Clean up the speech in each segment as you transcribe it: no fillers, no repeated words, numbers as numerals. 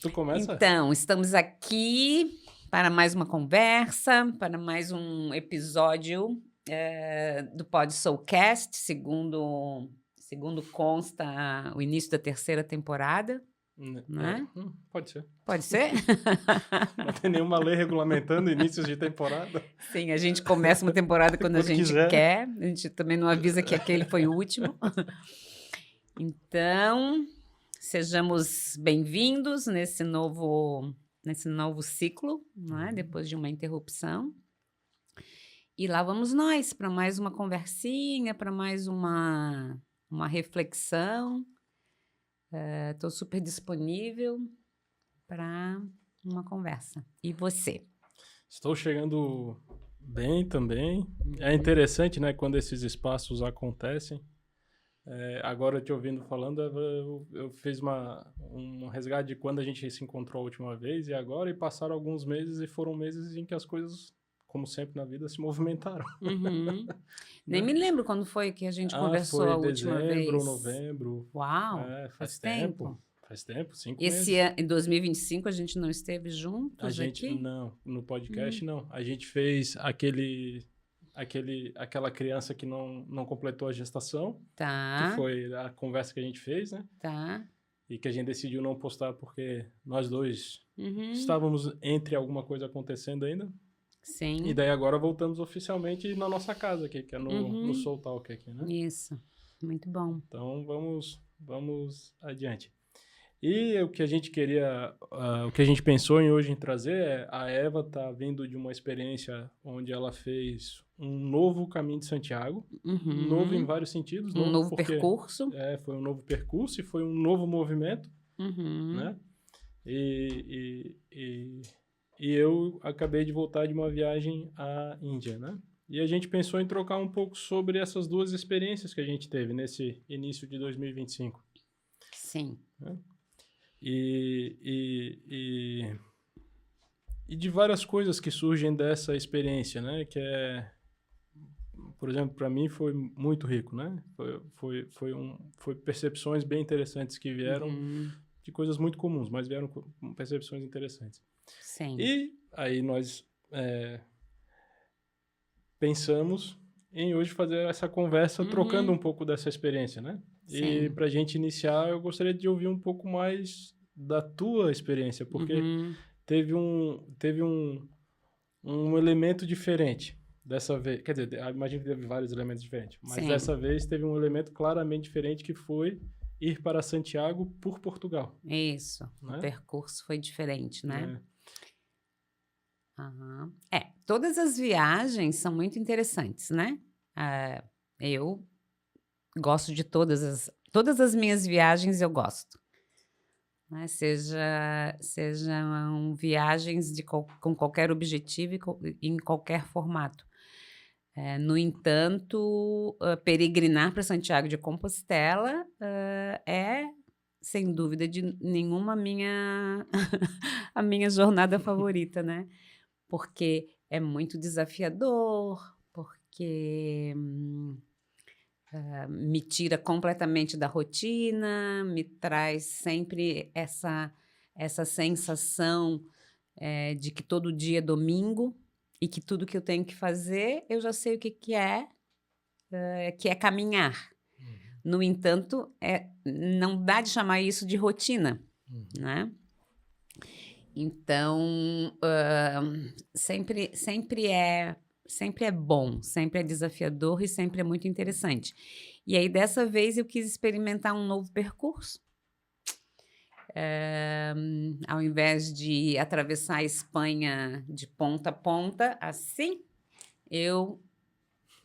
Tu começa? Então, estamos aqui para mais uma conversa, para mais um episódio do Pod Soulcast, segundo consta o início da terceira temporada, né? Pode ser. Pode ser? Não tem nenhuma lei regulamentando inícios de temporada. Sim, a gente começa uma temporada quando a Quando gente quiser. quer, a gente também não avisa que aquele foi o último. Então, sejamos bem-vindos nesse novo ciclo, né? Depois de uma interrupção. E lá vamos nós para mais uma conversinha, para mais uma reflexão. Estou super disponível para uma conversa. E você? Estou chegando bem também. É interessante, né, quando esses espaços acontecem. Agora, te ouvindo falando, eu fiz um resgate de quando a gente se encontrou a última vez e agora, e passaram alguns meses e foram meses em que as coisas, como sempre na vida, se movimentaram. Uhum. Nem me lembro quando foi que a gente conversou Foi a última dezembro, vez. novembro. Uau, Faz tempo. Faz tempo, 5 meses. Em 2025 a gente não esteve juntos A gente, aqui? não, no podcast não. A gente fez aquela criança que não completou a gestação, Tá, que foi a conversa que a gente fez, né? tá. E que a gente decidiu não postar porque nós dois Uhum. estávamos entre alguma coisa acontecendo ainda. Sim. E daí agora voltamos oficialmente na nossa casa aqui, que é no Soul Talk aqui, né? Isso, muito bom. Então vamos adiante. E o que a gente queria, o que a gente pensou em hoje em trazer é a Eva tá vindo de uma experiência onde ela fez um novo caminho de Santiago, novo em vários sentidos, Um novo porque percurso. foi um novo percurso e foi um novo movimento, Uhum. né? E eu acabei de voltar de uma viagem à Índia, né? E a gente pensou em trocar um pouco sobre essas duas experiências que a gente teve nesse início de 2025. Sim. Né? E de várias coisas que surgem dessa experiência, né? Que por exemplo, para mim foi muito rico, né? Foi percepções bem interessantes que vieram de coisas muito comuns, mas vieram com percepções interessantes. Sim. E aí nós pensamos em hoje fazer essa conversa trocando um pouco dessa experiência, né? Sim. E para a gente iniciar, eu gostaria de ouvir um pouco mais da tua experiência, porque teve um elemento diferente dessa vez. Quer dizer, imagino que teve vários elementos diferentes, mas dessa vez teve um elemento claramente diferente que foi ir para Santiago por Portugal. Isso, né? O percurso foi diferente, né? Uhum. Todas as viagens são muito interessantes, né? Eu gosto de todas as minhas viagens, eu gosto. Né? Sejam viagens com qualquer objetivo e em qualquer formato. No entanto, peregrinar para Santiago de Compostela é, sem dúvida de nenhuma, a minha jornada favorita, né? Porque é muito desafiador, porque me tira completamente da rotina, me traz sempre essa sensação de que todo dia é domingo e que tudo que eu tenho que fazer, eu já sei o que é caminhar. No entanto, não dá de chamar isso de rotina, né? Então, sempre é bom, sempre é desafiador e sempre é muito interessante. E aí, dessa vez, eu quis experimentar um novo percurso. Ao invés de atravessar a Espanha de ponta a ponta, assim, eu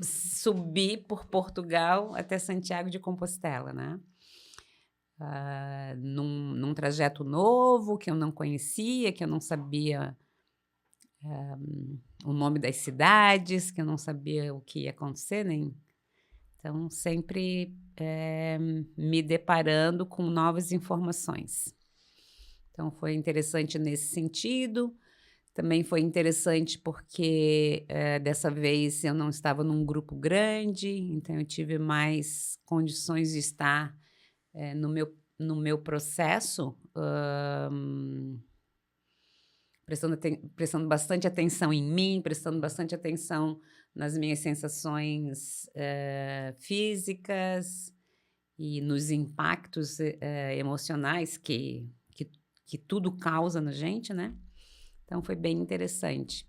subi por Portugal até Santiago de Compostela, né? Num trajeto novo que eu não conhecia, que eu não sabia o nome das cidades, que eu não sabia o que ia acontecer, nem... Então, sempre me deparando com novas informações. Então, foi interessante nesse sentido. Também foi interessante porque, dessa vez, eu não estava num grupo grande, então eu tive mais condições de estar no meu no meu processo, prestando bastante atenção em mim, prestando bastante atenção nas minhas sensações físicas e nos impactos emocionais que tudo causa na gente, né? Então foi bem interessante.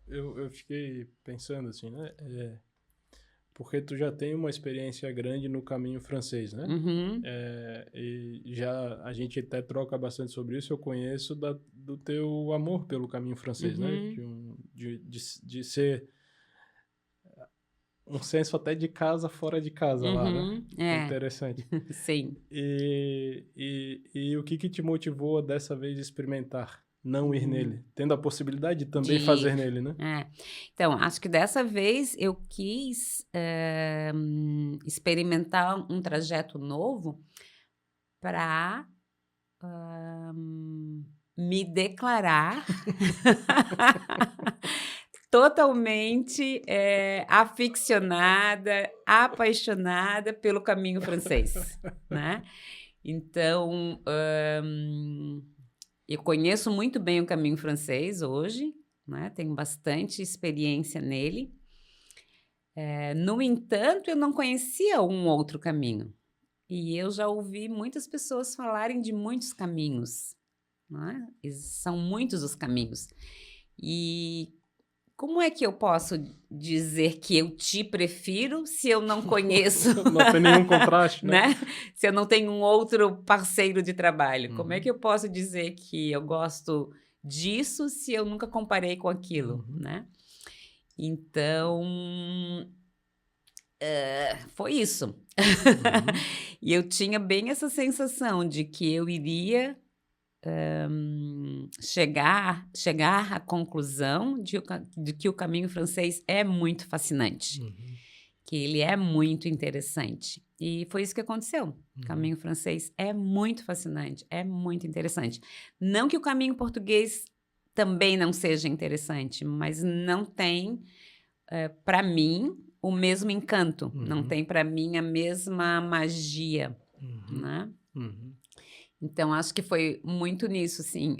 Eu fiquei pensando assim, né? Porque tu já tem uma experiência grande no caminho francês, né? Uhum. E já a gente até troca bastante sobre isso. Eu conheço do teu amor pelo caminho francês, né? De ser um senso até de casa fora de casa lá, né? Interessante. Sim. E o que te motivou dessa vez a experimentar? Não ir nele, tendo a possibilidade de também fazer nele, né? Então, acho que dessa vez eu quis experimentar um trajeto novo para me declarar totalmente aficionada, apaixonada pelo caminho francês, né? Então, eu conheço muito bem o caminho francês hoje, né? Tenho bastante experiência nele. No entanto, eu não conhecia um outro caminho. E eu já ouvi muitas pessoas falarem de muitos caminhos, né? São muitos os caminhos. E como é que eu posso dizer que eu te prefiro se eu não conheço? Não tem nenhum contraste, né? Se eu não tenho um outro parceiro de trabalho. Como é que eu posso dizer que eu gosto disso se eu nunca comparei com aquilo, né? Então, foi isso. E eu tinha bem essa sensação de que eu iria chegar à conclusão de que o caminho francês é muito fascinante, que ele é muito interessante. E foi isso que aconteceu. O caminho francês é muito fascinante, é muito interessante. Não que o caminho português também não seja interessante, mas não tem, para mim, o mesmo encanto, não tem para mim a mesma magia, né? Então, acho que foi muito nisso, assim.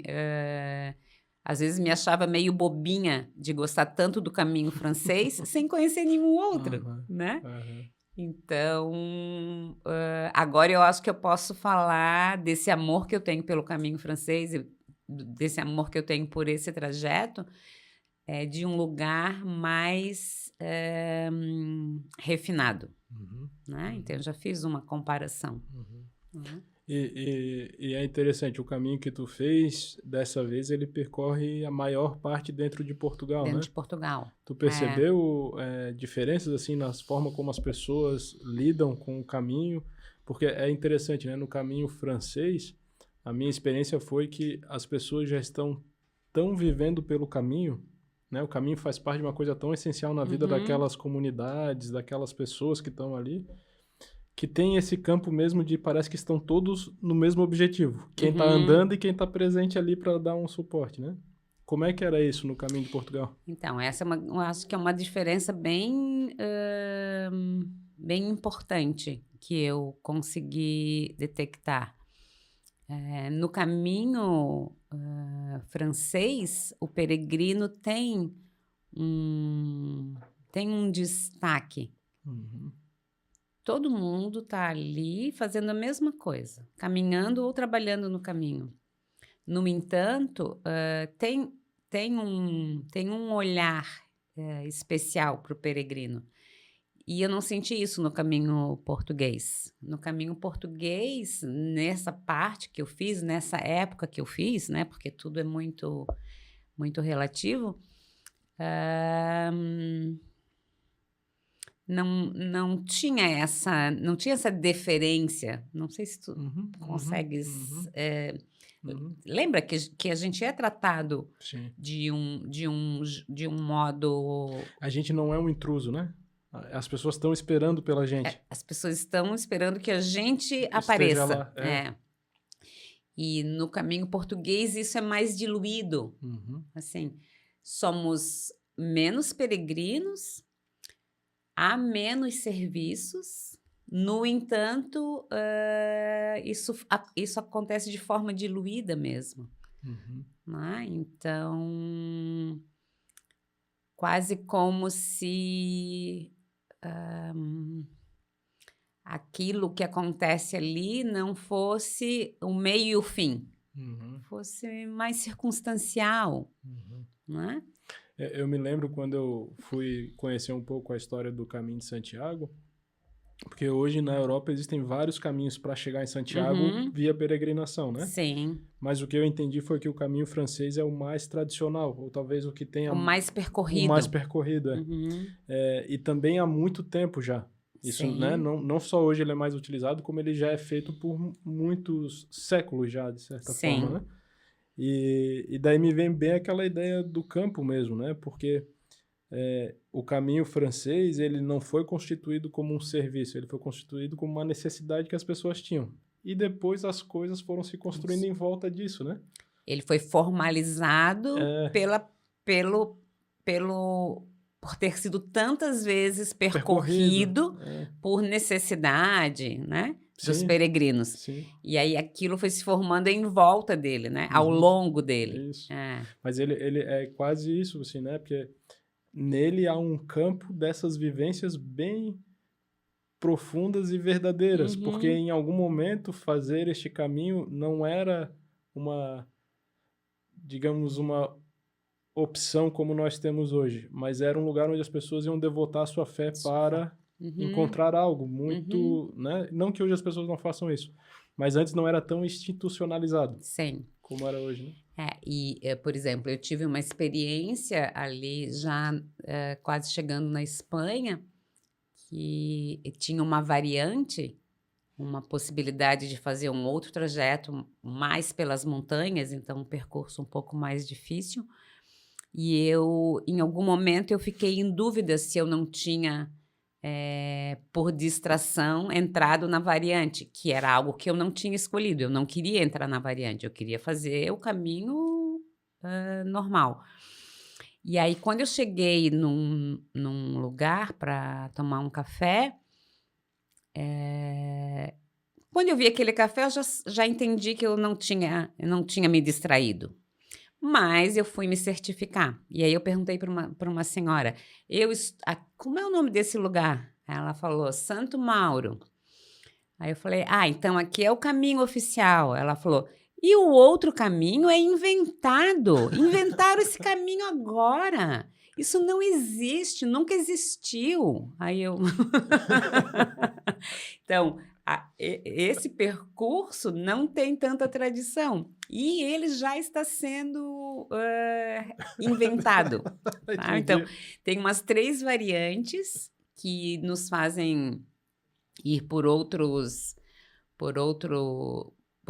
Às vezes me achava meio bobinha de gostar tanto do caminho francês sem conhecer nenhum outro, né? Então, agora eu acho que eu posso falar desse amor que eu tenho pelo caminho francês, desse amor que eu tenho por esse trajeto, de um lugar mais refinado, né? Então, eu já fiz uma comparação. E é interessante, o caminho que tu fez, dessa vez, ele percorre a maior parte dentro de Portugal, né? Dentro de Portugal. Tu percebeu diferenças, assim, nas formas como as pessoas lidam com o caminho? Porque é interessante, né? No caminho francês, a minha experiência foi que as pessoas já estão tão vivendo pelo caminho, né? O caminho faz parte de uma coisa tão essencial na vida daquelas comunidades, daquelas pessoas que estão ali, que tem esse campo mesmo de parece que estão todos no mesmo objetivo. Quem está andando e quem está presente ali para dar um suporte, né? Como é que era isso no caminho de Portugal? Então, essa eu acho que é uma diferença bem importante que eu consegui detectar. No caminho francês, o peregrino tem um destaque. Todo mundo está ali fazendo a mesma coisa, caminhando ou trabalhando no caminho. No entanto, tem um olhar especial para o peregrino. E eu não senti isso no caminho português. No caminho português, nessa parte que eu fiz, nessa época que eu fiz, né? Porque tudo é muito, muito relativo. Não tinha essa deferência. Não sei se tu consegues. Lembra que a gente é tratado de um modo. A gente não é um intruso, né? As pessoas estão esperando pela gente. As pessoas estão esperando que a gente apareça. Lá, E no caminho português isso é mais diluído. Assim, somos menos peregrinos, há menos serviços, No entanto, isso acontece de forma diluída mesmo, Uhum. né? Então, quase como se aquilo que acontece ali não fosse o meio e o fim, Uhum. fosse mais circunstancial, Uhum. né? Eu me lembro quando eu fui conhecer um pouco a história do Caminho de Santiago, porque hoje na Europa existem vários caminhos para chegar em Santiago Uhum, via peregrinação, né? sim, Mas o que eu entendi foi que o caminho francês é o mais tradicional, ou talvez o que tenha o mais o mais percorrido. percorrido. Uhum, E também há muito tempo já. Isso, né? sim, Não só hoje ele é mais utilizado, como ele já é feito por muitos séculos já, de certa forma, sim, né? E daí me vem bem aquela ideia do campo mesmo, né? Porque o caminho francês, ele não foi constituído como um serviço, ele foi constituído como uma necessidade que as pessoas tinham. E depois as coisas foram se construindo isso. em volta disso, né? Ele foi formalizado É, pelo, por ter sido tantas vezes percorrido. percorrido por necessidade, né, dos Sim, peregrinos. sim. E aí aquilo foi se formando em volta dele, né, ao Uhum, longo dele. isso. É. Mas ele é quase isso, assim, né? Porque nele há um campo dessas vivências bem profundas e verdadeiras, porque Uhum, em algum momento fazer este caminho não era uma, digamos, uma opção como nós temos hoje, mas era um lugar onde as pessoas iam devotar sua fé sua fé. para Uhum, encontrar algo uhum, muito, né? Não que hoje as pessoas não façam isso, mas antes não era tão institucionalizado sim. como era hoje, né? Por exemplo, eu tive uma experiência ali já quase chegando na Espanha, que tinha uma variante, uma possibilidade de fazer um outro trajeto mais pelas montanhas, então um percurso um pouco mais difícil. E em algum momento, eu fiquei em dúvida se eu não tinha, por distração, entrado na variante, que era algo que eu não tinha escolhido. Eu não queria entrar na variante, eu queria fazer o caminho, normal. E aí, quando eu cheguei num lugar para tomar um café, quando eu vi aquele café, eu já entendi que eu não tinha me distraído. Mas eu fui me certificar. E aí eu perguntei para uma senhora: como é o nome desse lugar? Ela falou: Santo Mauro. Aí eu falei: ah, então aqui é o caminho oficial. Ela falou: e o outro caminho é inventado. Inventaram esse caminho agora. Isso não existe, nunca existiu. Aí eu. Então, esse percurso não tem tanta tradição e ele já está sendo inventado. Tá? Então, Entendi. tem umas 3 variantes que nos fazem ir por outro, por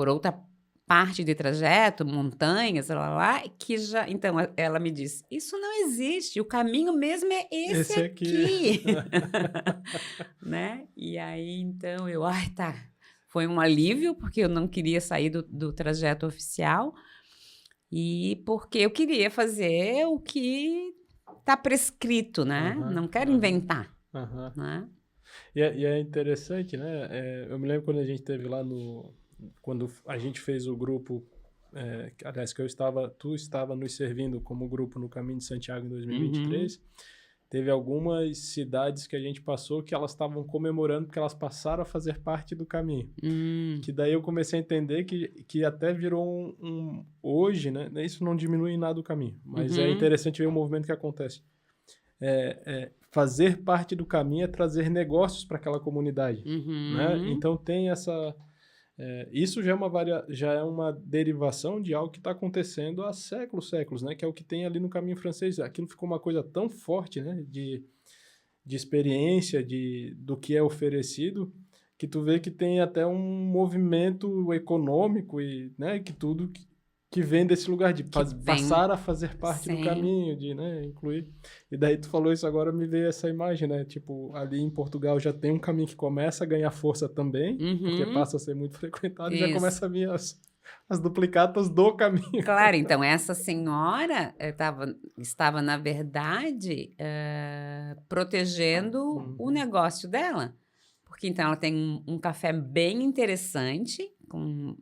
outra parte de trajeto, montanhas, lá, que já. Então, ela me disse: isso não existe, o caminho mesmo é esse Esse aqui. aqui. Né? E aí, então, ai, tá. Foi um alívio, porque eu não queria sair do trajeto oficial e porque eu queria fazer o que está prescrito, né? Aham, Não quero aham, inventar, aham. né? E é interessante, né? Eu me lembro quando a gente teve lá quando a gente fez o grupo, aliás, tu estava nos servindo como grupo no Caminho de Santiago em Uhum. 2023. Teve algumas cidades que a gente passou que elas estavam comemorando porque elas passaram a fazer parte do caminho. Hum. Que daí eu comecei a entender que até virou hoje, né? Isso não diminui em nada o caminho, mas é Uhum. interessante ver o movimento que acontece. Fazer parte do caminho é trazer negócios para aquela comunidade, né? Uhum. Então tem isso já é uma derivação de algo que está acontecendo há séculos, né? Que é o que tem ali no caminho francês. Aquilo ficou uma coisa tão forte, né? De experiência, do que é oferecido, que tu vê que tem até um movimento econômico e, né? Que tudo que vem desse lugar de Que vem, passar a fazer parte do sim. caminho, de, né, incluir. E daí tu falou isso agora, me veio essa imagem, né? Tipo, ali em Portugal já tem um caminho que começa a ganhar força também, porque Uhum. passa a ser muito frequentado e já Isso. começa a vir as duplicatas do caminho. Claro, então essa senhora estava, na verdade, protegendo o Uhum. negócio dela. porque então ela tem um café bem interessante,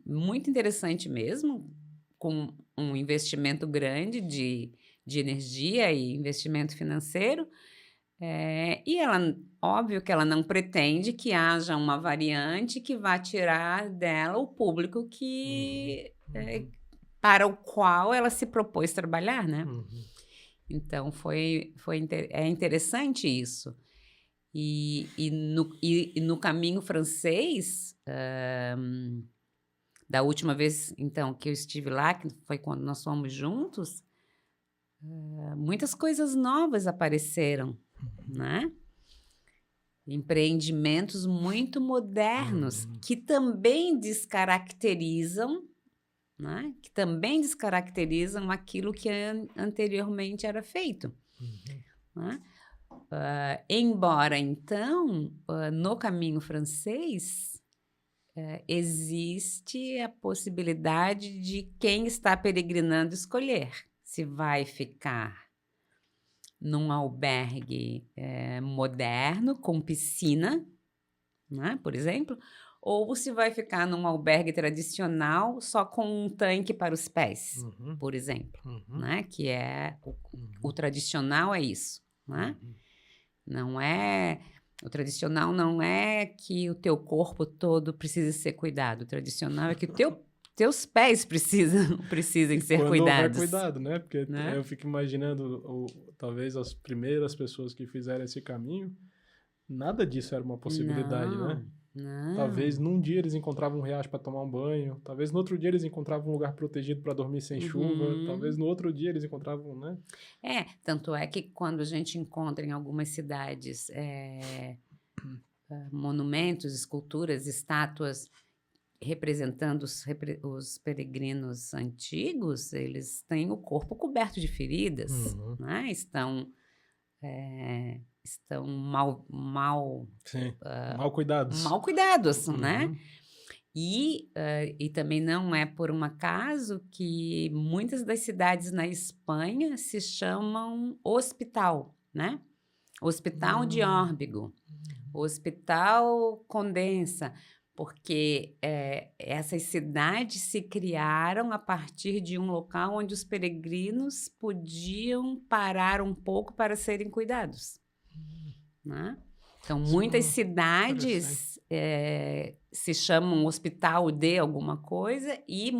muito interessante mesmo, com um investimento grande de energia e investimento financeiro. E ela, óbvio que ela não pretende que haja uma variante que vá tirar dela o público que, para o qual ela se propôs trabalhar, né? Então, é interessante isso. E no caminho francês, da última vez, então, que eu estive lá, que foi quando nós fomos juntos, muitas coisas novas apareceram, né? Empreendimentos muito modernos que também descaracterizam, né? Que também descaracterizam aquilo que anteriormente era feito, né? Embora, então, no caminho francês, existe a possibilidade de quem está peregrinando escolher se vai ficar num albergue moderno, com piscina, né, por exemplo, ou se vai ficar num albergue tradicional só com um tanque para os pés, por exemplo, né, que é o tradicional é isso, né? Não é... O tradicional não é que o teu corpo todo precisa ser cuidado. O tradicional é que teus pés precisem ser Quando cuidados. houver cuidado, né? Porque né? eu fico imaginando, talvez as primeiras pessoas que fizeram esse caminho, nada disso era uma possibilidade, né? Não. Talvez num dia eles encontravam um riacho para tomar um banho, talvez no outro dia eles encontravam um lugar protegido para dormir sem chuva, talvez no outro dia eles encontravam, né? Tanto é que quando a gente encontra em algumas cidades monumentos, esculturas, estátuas representando os peregrinos antigos, eles têm o corpo coberto de feridas, né? Estão mal cuidados. Mal cuidados, né? E também não é por um acaso que muitas das cidades na Espanha se chamam hospital, né? Hospital de Órbigo, Hospital Condensa, porque essas cidades se criaram a partir de um local onde os peregrinos podiam parar um pouco para serem cuidados, né? Então, muitas cidades se chamam hospital de alguma coisa e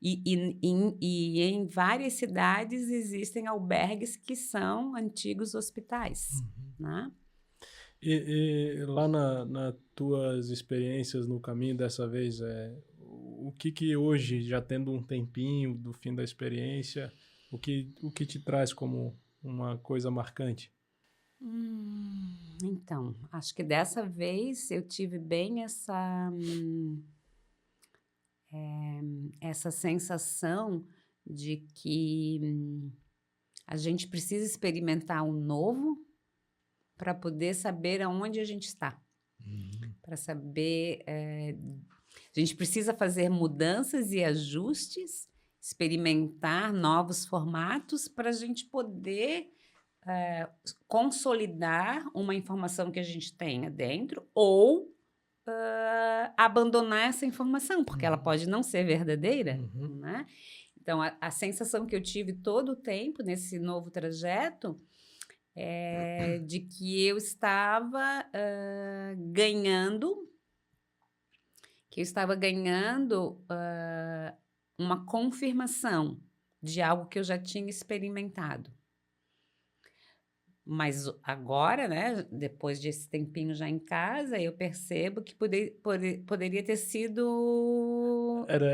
em várias cidades existem albergues que são antigos hospitais, né? E lá nas tuas experiências no caminho dessa vez, o que hoje, já tendo um tempinho do fim da experiência, o que te traz como uma coisa marcante? Então, acho que dessa vez eu tive bem essa sensação de que a gente precisa experimentar o novo para poder saber aonde a gente está. Para saber... a gente precisa fazer mudanças e ajustes, experimentar novos formatos para a gente poder consolidar uma informação que a gente tenha dentro ou abandonar essa informação, porque ela pode não ser verdadeira, né? Então, a sensação que eu tive todo o tempo nesse novo trajeto é de que eu estava ganhando uma confirmação de algo que eu já tinha experimentado. Mas agora, né, depois desse tempinho já em casa, eu percebo que poderia ter sido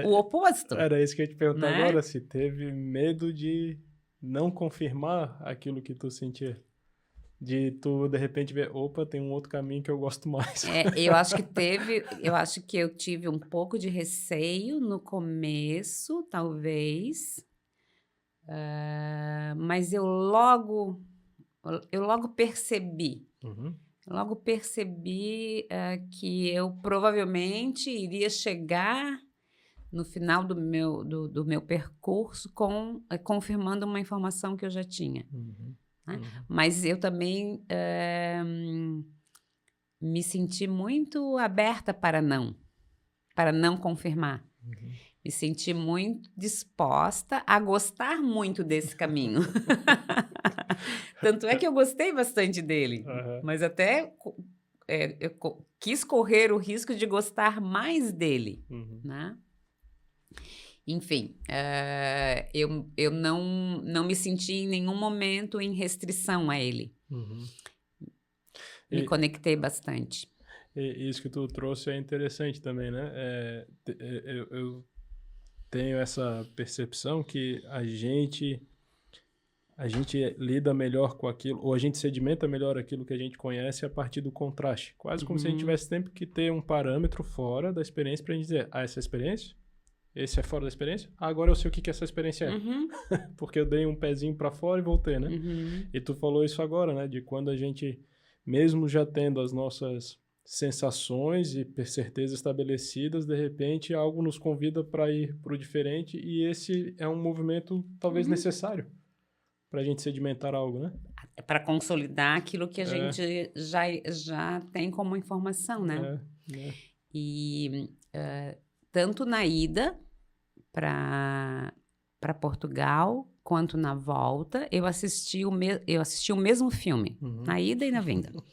o oposto. Era isso que eu ia te perguntar, né? agora, se teve medo de não confirmar aquilo que tu sentia. De tu, de repente, ver, opa, tem um outro caminho que eu gosto mais. Eu acho que eu tive um pouco de receio no começo, talvez, mas eu logo percebi. Logo percebi que eu provavelmente iria chegar no final do meu percurso confirmando uma informação que eu já tinha. Né? Mas eu também me senti muito aberta para não confirmar. Me senti muito disposta a gostar muito desse caminho. Tanto é que eu gostei bastante dele, mas até eu quis correr o risco de gostar mais dele, né? Enfim, eu não me senti em nenhum momento em restrição a ele. Me conectei bastante. E isso que tu trouxe é interessante também, né? Eu tenho essa percepção que a gente lida melhor com aquilo, ou a gente sedimenta melhor aquilo que a gente conhece a partir do contraste. Quase como se a gente tivesse sempre que ter um parâmetro fora da experiência para a gente dizer, essa é a experiência, esse é fora da experiência, agora eu sei o que essa experiência é. Porque eu dei um pezinho para fora e voltei, né? E tu falou isso agora, né? De quando a gente, mesmo já tendo as nossas sensações e certezas estabelecidas, de repente algo nos convida para ir para o diferente, e esse é um movimento talvez necessário para a gente sedimentar algo, né? Para consolidar aquilo que a gente já tem como informação, né? E tanto na ida para Portugal, quanto na volta, eu assisti o mesmo filme, na ida e na vinda. Então,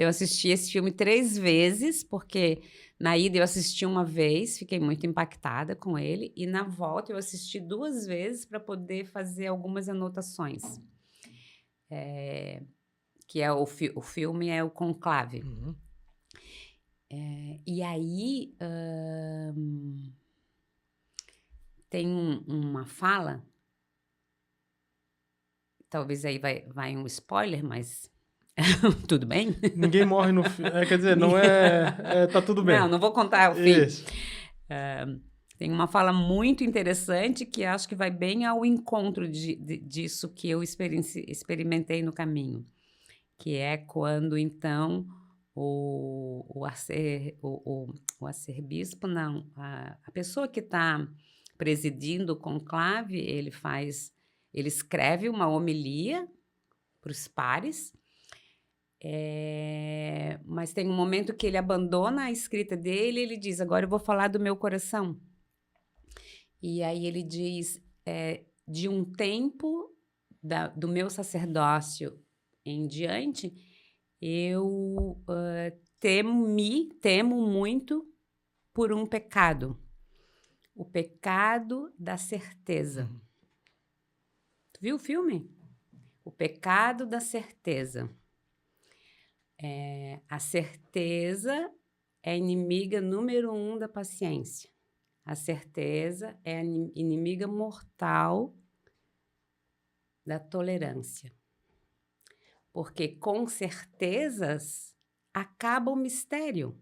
eu assisti esse filme 3 vezes, porque na ida eu assisti uma vez, fiquei muito impactada com ele, e na volta eu assisti 2 vezes para poder fazer algumas anotações. Que é o filme é o Conclave. E aí tem uma fala, talvez aí vai um spoiler, mas tudo bem? Ninguém morre no filme, quer dizer, não tá tudo bem. Não vou contar o fim. Isso. Tem uma fala muito interessante que acho que vai bem ao encontro disso que eu experimentei no caminho, que é quando, então, o arcebispo, não, a pessoa que está presidindo o conclave, ele escreve uma homilia para os pares, mas tem um momento que ele abandona a escrita dele e ele diz, agora eu vou falar do meu coração. E aí ele diz, de um tempo do meu sacerdócio em diante, eu temo muito por um pecado. O pecado da certeza. Tu viu o filme? O pecado da certeza. A certeza é inimiga número 1 da paciência. A certeza é a inimiga mortal da tolerância. Porque com certezas acaba o mistério.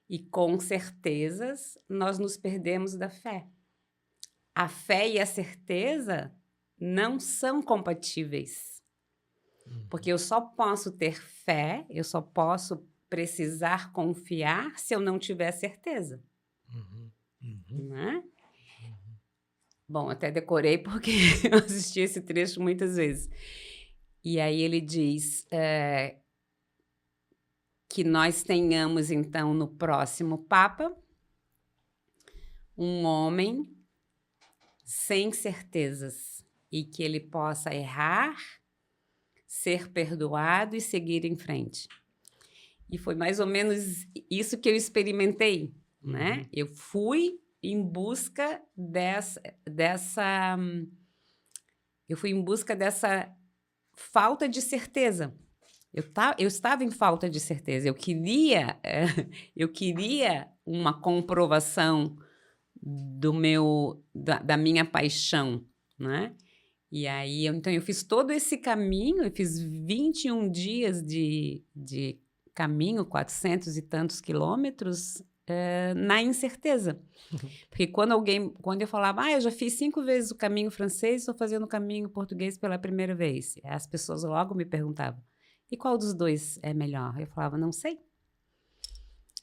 E com certezas nós nos perdemos da fé. A fé e a certeza não são compatíveis. Porque eu só posso ter fé, eu só posso precisar confiar se eu não tiver certeza. Né? Bom, até decorei porque eu assisti esse trecho muitas vezes. E aí ele diz que nós tenhamos, então, no próximo Papa, um homem sem certezas e que ele possa errar, ser perdoado e seguir em frente. E foi mais ou menos isso que eu experimentei, né? Eu fui em busca dessa falta de certeza. Eu estava em falta de certeza. Eu queria uma comprovação da minha paixão, né? E aí, então, eu fiz todo esse caminho, eu fiz 21 dias de caminho, 400 e tantos quilômetros, na incerteza. Porque quando eu falava, eu já fiz 5 vezes o caminho francês, estou fazendo o caminho português pela primeira vez. As pessoas logo me perguntavam, e qual dos dois é melhor? Eu falava, não sei.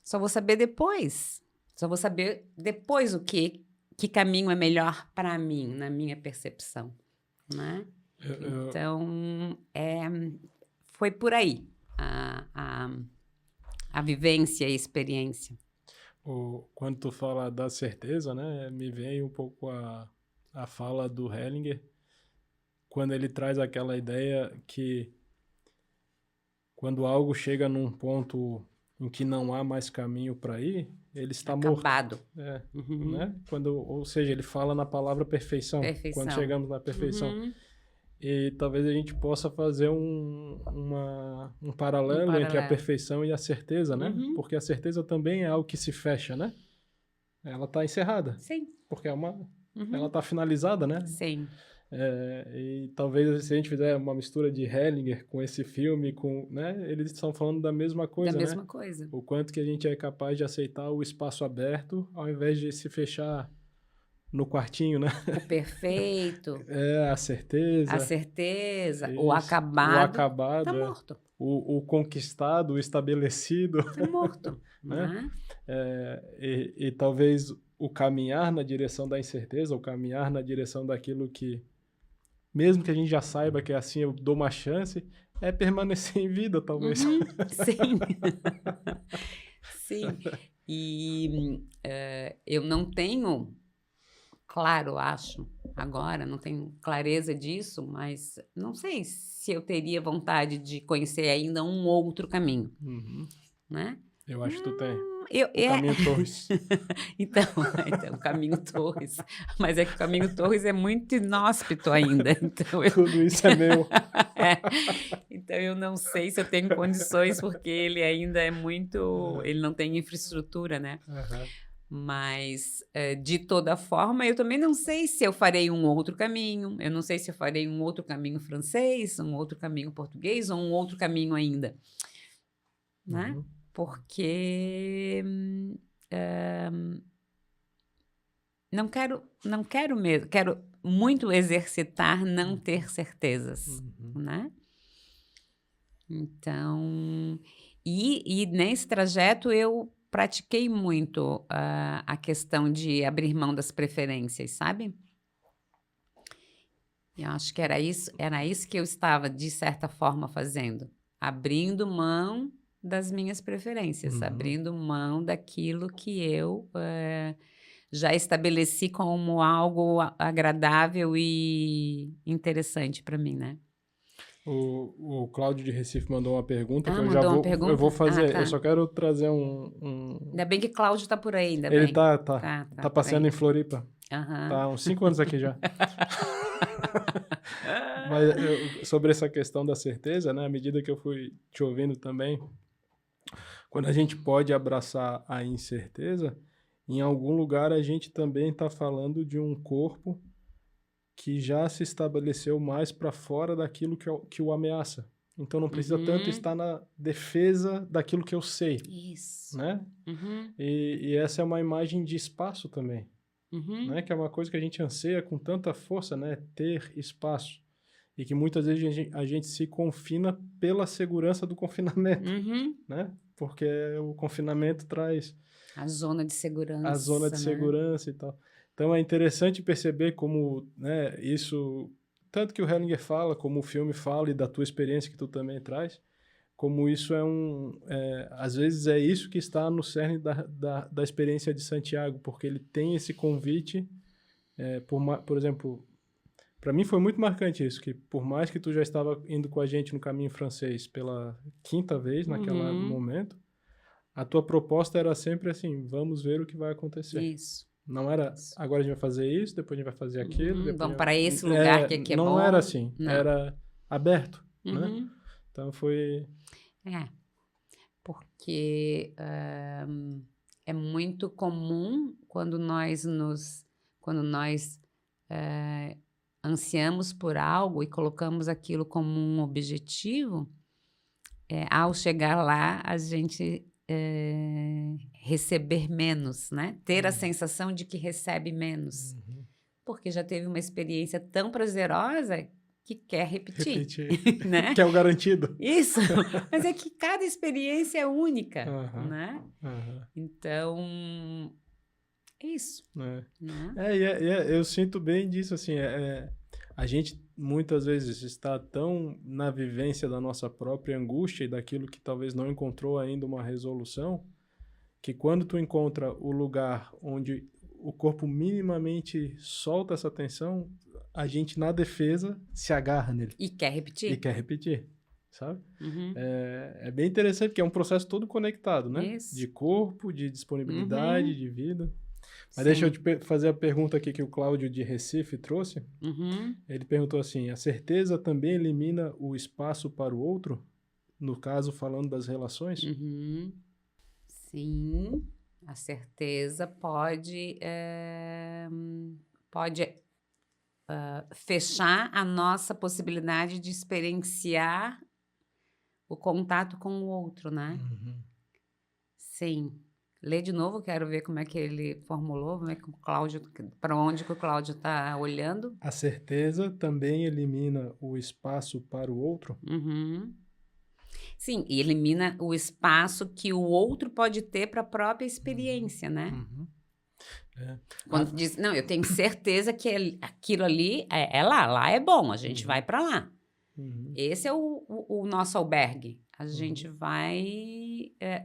Só vou saber depois. Só vou saber depois que caminho é melhor para mim, na minha percepção. Né? Então, foi por aí a vivência e a experiência. Quando tu fala da certeza, né, me vem um pouco a fala do Hellinger, quando ele traz aquela ideia que quando algo chega num ponto em que não há mais caminho para ir, ele está Acabado. morto. Né? Ou seja, ele fala na palavra perfeição, quando chegamos na perfeição. E talvez a gente possa fazer um paralelo entre a perfeição e a certeza, né? Porque a certeza também é algo que se fecha, né? Ela está encerrada. Sim. Porque ela está finalizada, né? Sim. E talvez se a gente fizer uma mistura de Hellinger com esse filme, né? Eles estão falando da mesma coisa, da né? mesma coisa. O quanto que a gente é capaz de aceitar o espaço aberto ao invés de se fechar no quartinho, né? O perfeito. A certeza. A certeza. Isso. O acabado. O acabado. Tá morto. O conquistado, o estabelecido. Tá morto. Né? E talvez o caminhar na direção da incerteza, o caminhar na direção daquilo que, mesmo que a gente já saiba que é assim, eu dou uma chance, é permanecer em vida, talvez. Sim. Sim. E eu não tenho... Claro, acho, agora, não tenho clareza disso, mas não sei se eu teria vontade de conhecer ainda um outro caminho, né? Eu acho que tu tem. O Caminho Torres. Então, o Caminho Torres. Mas é que o Caminho Torres é muito inóspito ainda. Então Tudo isso é meu. Então, eu não sei se eu tenho condições, porque ele ainda é muito... Ele não tem infraestrutura, né? Mas, de toda forma, eu também não sei se eu farei um outro caminho. Eu não sei se eu farei um outro caminho francês, um outro caminho português ou um outro caminho ainda. Né? Porque não quero mesmo. Quero muito exercitar não ter certezas. Né? Então... E nesse trajeto eu... pratiquei muito a questão de abrir mão das preferências, sabe? Eu acho que era isso que eu estava, de certa forma, fazendo. Abrindo mão das minhas preferências, abrindo mão daquilo que eu já estabeleci como algo agradável e interessante para mim, né? O Cláudio de Recife mandou uma pergunta que eu vou fazer. Tá. Eu só quero trazer Ainda bem que Cláudio tá por aí, ainda Ele bem. Tá passeando em Floripa. Tá há uns 5 anos aqui já. Mas sobre essa questão da certeza, né? À medida que eu fui te ouvindo também, quando a gente pode abraçar a incerteza, em algum lugar a gente também está falando de um corpo que já se estabeleceu mais para fora daquilo que o ameaça. Então não precisa tanto estar na defesa daquilo que eu sei. Isso. Né? E essa é uma imagem de espaço também. Né? Que é uma coisa que a gente anseia com tanta força, né? Ter espaço. E que muitas vezes a gente se confina pela segurança do confinamento. Né? Porque o confinamento traz... a zona de segurança. A zona de segurança e tal. Então é interessante perceber como, né, isso, tanto que o Hellinger fala, como o filme fala e da tua experiência que tu também traz, como isso às vezes é isso que está no cerne da experiência de Santiago, porque ele tem esse convite, por exemplo, para mim foi muito marcante isso, que por mais que tu já estava indo com a gente no caminho francês pela 5ª vez naquele momento, a tua proposta era sempre assim, vamos ver o que vai acontecer. Isso. Não era, agora a gente vai fazer isso, depois a gente vai fazer aquilo. Vamos para esse lugar que aqui é bom. Não era assim, era aberto, né? Então foi... Porque é muito comum quando nós ansiamos por algo e colocamos aquilo como um objetivo, ao chegar lá, a gente... receber menos, né? Ter a sensação de que recebe menos. Porque já teve uma experiência tão prazerosa que quer repetir. Né? Que é o garantido. Isso. Mas é que cada experiência é única, né? Então, é isso. Eu sinto bem disso, assim, a gente muitas vezes está tão na vivência da nossa própria angústia e daquilo que talvez não encontrou ainda uma resolução, que quando tu encontra o lugar onde o corpo minimamente solta essa tensão, a gente na defesa se agarra nele. E quer repetir. Sabe? Uhum. É bem interessante, porque é um processo todo conectado, né? Isso. De corpo, de disponibilidade, de vida. Mas Sim. deixa eu te fazer a pergunta aqui que o Cláudio de Recife trouxe. Uhum. Ele perguntou assim, a certeza também elimina o espaço para o outro? No caso, falando das relações? Uhum. Sim, a certeza pode fechar a nossa possibilidade de experienciar o contato com o outro, né? Uhum. Sim. Lê de novo, quero ver como é que ele formulou, como é que o Cláudio, para onde que o Cláudio está olhando. A certeza também elimina o espaço para o outro? Uhum. Sim, e elimina o espaço que o outro pode ter para a própria experiência, né? Uhum. Quando diz, não, eu tenho certeza que aquilo ali é lá é bom, a gente vai para lá. Uhum. Esse é o nosso albergue. A gente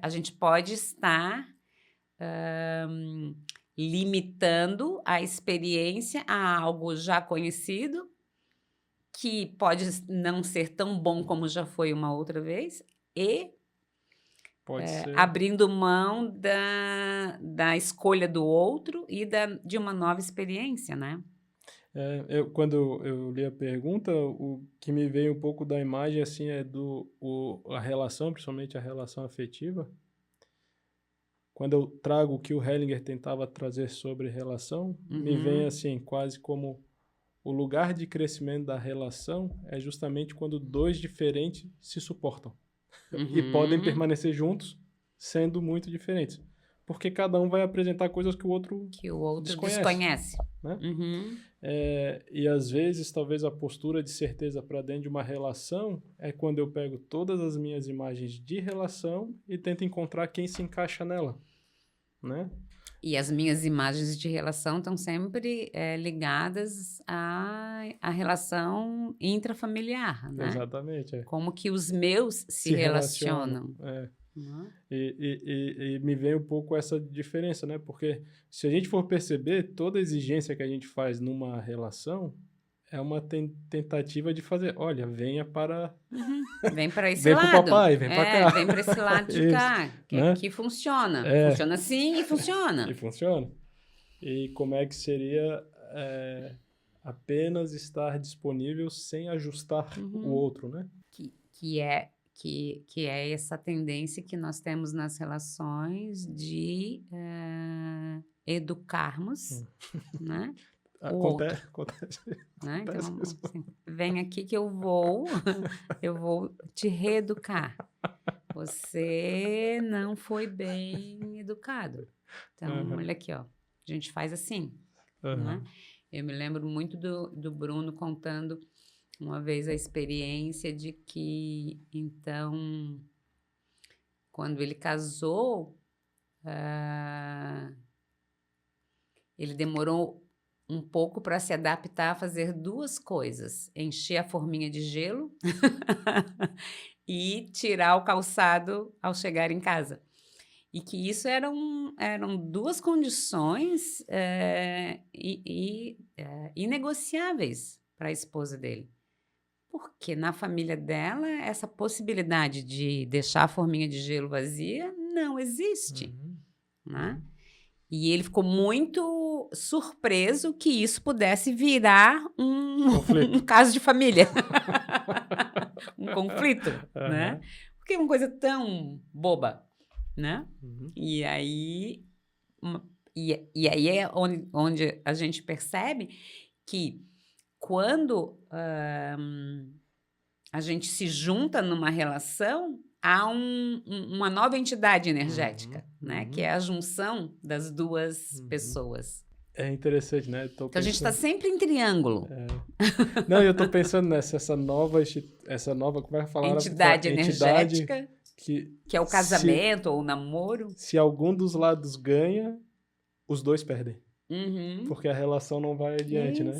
a gente pode estar limitando a experiência a algo já conhecido, que pode não ser tão bom como já foi uma outra vez, e Pode ser. abrindo mão da escolha do outro e de uma nova experiência, né? Quando eu li a pergunta, o que me veio um pouco da imagem assim é a relação, principalmente a relação afetiva. Quando eu trago o que o Hellinger tentava trazer sobre relação, me vem assim, quase como o lugar de crescimento da relação é justamente quando dois diferentes se suportam e podem permanecer juntos sendo muito diferentes. Porque cada um vai apresentar coisas que o outro desconhece. Né? E às vezes, talvez a postura de certeza para dentro de uma relação é quando eu pego todas as minhas imagens de relação e tento encontrar quem se encaixa nela, né? E as minhas imagens de relação estão sempre ligadas à relação intrafamiliar, né? Exatamente. Como que os meus se relacionam. E me vem um pouco essa diferença, né? Porque se a gente for perceber, toda exigência que a gente faz numa relação é uma tentativa de fazer, olha, venha para... Vem para esse vem lado. Vem para o papai, vem para cá. Vem para esse lado de cá, que funciona. Funciona assim e funciona. E funciona. E como é que seria apenas estar disponível sem ajustar o outro, né? Que é essa tendência que nós temos nas relações de educarmos, né? Acontece. Né? Então, assim, vem aqui que eu vou te reeducar. Você não foi bem educado. Então, olha aqui, ó, a gente faz assim. Né? Eu me lembro muito do Bruno contando uma vez a experiência de que, então, quando ele casou, ele demorou um pouco para se adaptar a fazer duas coisas: encher a forminha de gelo e tirar o calçado ao chegar em casa. E que isso eram duas condições inegociáveis para a esposa dele. Porque na família dela, essa possibilidade de deixar a forminha de gelo vazia não existe. Né? E ele ficou muito surpreso que isso pudesse virar um caso de família. Um conflito, né? Porque é uma coisa tão boba, né? E aí é onde a gente percebe que quando a gente se junta numa relação, há uma nova entidade energética, né? Que é a junção das duas pessoas. É interessante, né? Então a gente está sempre em triângulo. Não, eu estou pensando essa nova, como é que falar? Entidade energética, que é o casamento ou o namoro. Se algum dos lados ganha, os dois perdem. Porque a relação não vai adiante, né?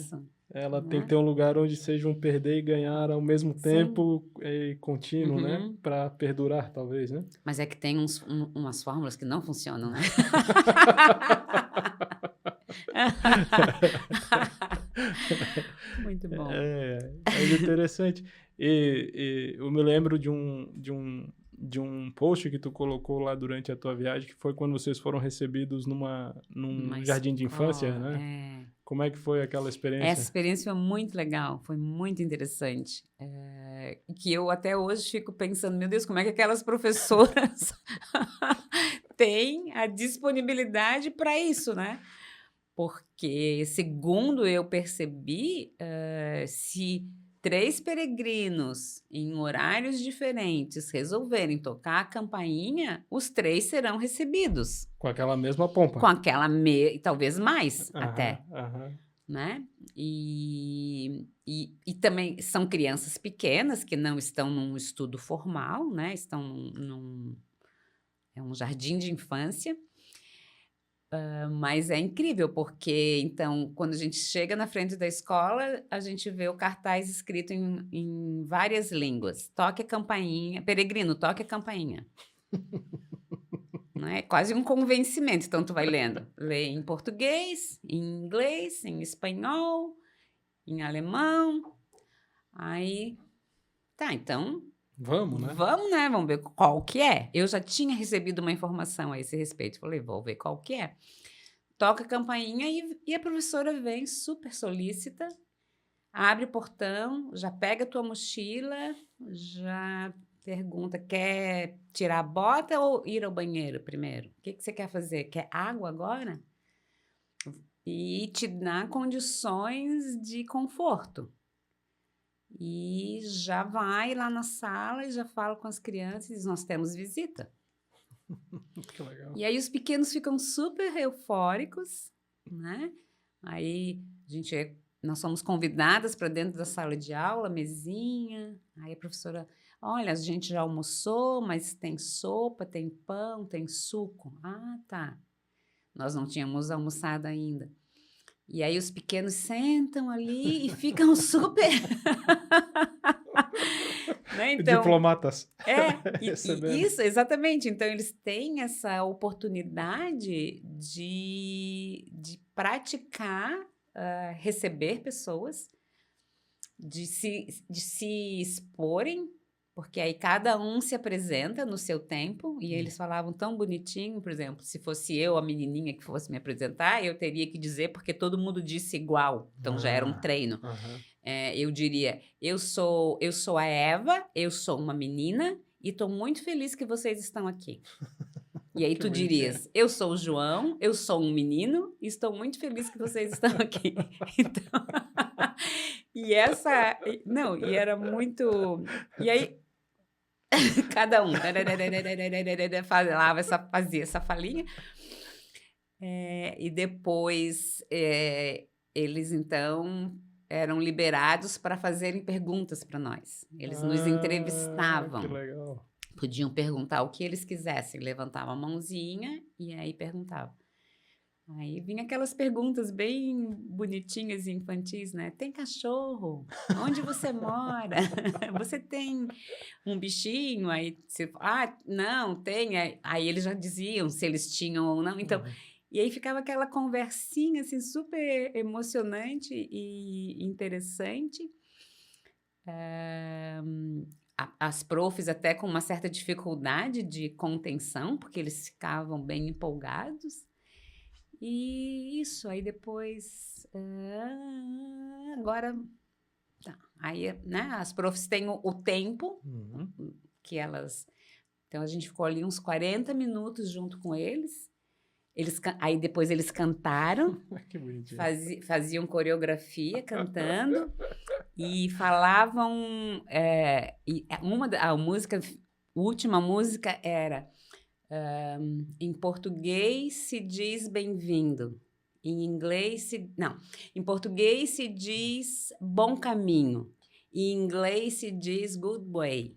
Ela tem que né? ter um lugar onde seja um perder e ganhar ao mesmo Sim. tempo e contínuo, né? Uhum. Para perdurar, talvez, né? Mas é que tem umas fórmulas que não funcionam, né? Muito bom. Mas interessante. Eu me lembro de um post que tu colocou lá durante a tua viagem, que foi quando vocês foram recebidos num Uma jardim de infância, escola, né? Como é que foi aquela Essa experiência? experiência foi muito legal, foi muito interessante. Que eu até hoje fico pensando, meu Deus, como é que aquelas professoras têm a disponibilidade para isso, né? Porque, segundo eu percebi, se 3 peregrinos em horários diferentes resolverem tocar a campainha, os 3 serão recebidos, Com aquela mesma com pompa. aquela talvez mais Aham, até, aham. né. E também são crianças pequenas que não estão num estudo formal, né, estão é um jardim de infância. Mas é incrível, porque então, quando a gente chega na frente da escola, a gente vê o cartaz escrito em várias línguas: "Toque a campainha, peregrino, toque a campainha", né, é quase um convencimento, então tu vai lendo, lê em português, em inglês, em espanhol, em alemão, aí tá, então Vamos, né? vamos, né, vamos ver qual que é. Eu já tinha recebido uma informação a esse respeito, falei: "Vou ver qual que é". Toca a campainha e a professora vem super solícita, abre o portão, já pega a tua mochila, já pergunta: "Quer tirar a bota ou ir ao banheiro primeiro? O que que você quer fazer? Quer água agora?" E te dá condições de conforto. E já vai lá na sala e já fala com as crianças e diz: "Nós temos visita". Que legal. E aí os pequenos ficam super eufóricos, né. Aí nós somos convidadas para dentro da sala de aula, mesinha, aí a professora: "Olha, a gente já almoçou, mas tem sopa, tem pão, tem suco". "Ah, tá". Nós não tínhamos almoçado ainda. E aí os pequenos sentam ali e ficam super, né, então Diplomatas e recebendo. isso, exatamente. Então eles têm essa oportunidade de praticar, receber pessoas, de se exporem, porque aí cada um se apresenta no seu tempo, e Hum. eles falavam tão bonitinho, por exemplo, se fosse eu, a menininha que fosse me apresentar, eu teria que dizer, porque todo mundo disse igual, então já era um Ah, treino. aham. Eu diria: "Eu sou a Eva, eu sou uma menina e estou muito feliz que vocês estão aqui". E aí Que tu bonitinho. dirias: "Eu sou o João, eu sou um menino e estou muito feliz que vocês estão aqui". Então, não, e era muito, e aí cada um fazia essa falinha, e depois, eles então eram liberados para fazerem perguntas para nós. Eles nos Que entrevistavam, legal. podiam perguntar o que eles quisessem, levantavam a mãozinha e aí perguntavam. Aí vinha aquelas perguntas bem bonitinhas e infantis, né: "Tem cachorro? Onde você mora? Você tem um bichinho?" Aí você: "Ah, não, tem". Aí eles já diziam se eles tinham ou não, então, Uhum. e aí ficava aquela conversinha, assim, super emocionante e interessante. Eh, as profs até com uma certa dificuldade de contenção, porque eles ficavam bem empolgados. E isso, aí depois, agora tá, aí, né, as profs têm o tempo Uhum. que elas, então a gente ficou ali uns 40 minutos junto com eles. Aí depois eles cantaram, Que bonitinho. faziam coreografia cantando e falavam, a música, última música era, em português se diz bem-vindo, em inglês se não, em português se diz bom caminho, em inglês se diz good way,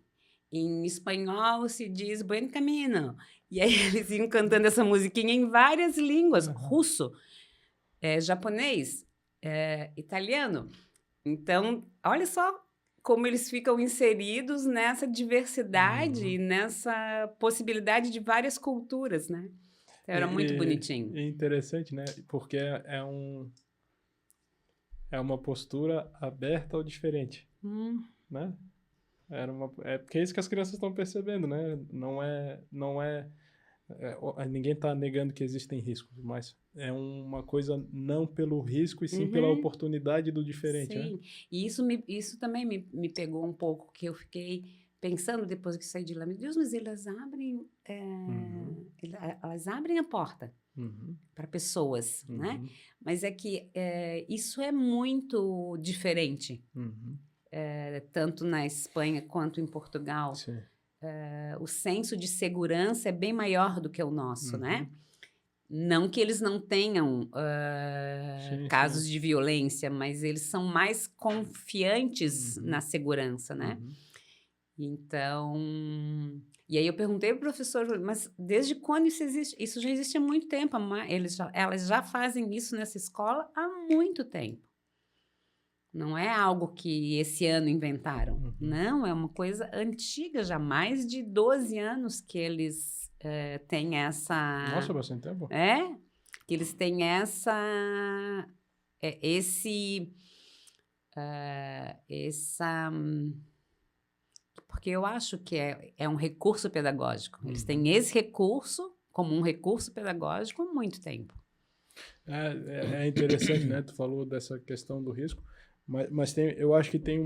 em espanhol se diz buen camino. E aí eles iam cantando essa musiquinha em várias línguas, Aham. russo, japonês. italiano. Então, olha só como eles ficam inseridos nessa diversidade e nessa possibilidade de várias culturas, né? Então, era muito bonitinho. É interessante, né? Porque é uma postura aberta ao diferente, né? Porque é isso que as crianças estão percebendo, né? Ninguém está negando que existem riscos, mas é uma coisa não pelo risco e sim pela oportunidade do diferente, Sim. né? E isso também me pegou um pouco, que eu fiquei pensando depois que saí de lá, meu Deus, mas elas abrem a porta para pessoas, né? Mas é que isso é muito diferente, tanto na Espanha quanto em Portugal. Sim. O senso de segurança é bem maior do que o nosso, né? Não que eles não tenham casos de violência, mas eles são mais confiantes na segurança, né? Então, e aí eu perguntei pro professor, mas desde quando isso existe? Isso já existe há muito tempo, elas já fazem isso nessa escola há muito tempo. Não é algo que esse ano inventaram. Não, é uma coisa antiga, já mais de 12 anos que eles têm essa... Nossa, bastante tempo. Que eles têm porque eu acho que é um recurso pedagógico. Eles têm esse recurso como um recurso pedagógico há muito tempo. É interessante, né? Tu falou dessa questão do risco, mas eu acho que tem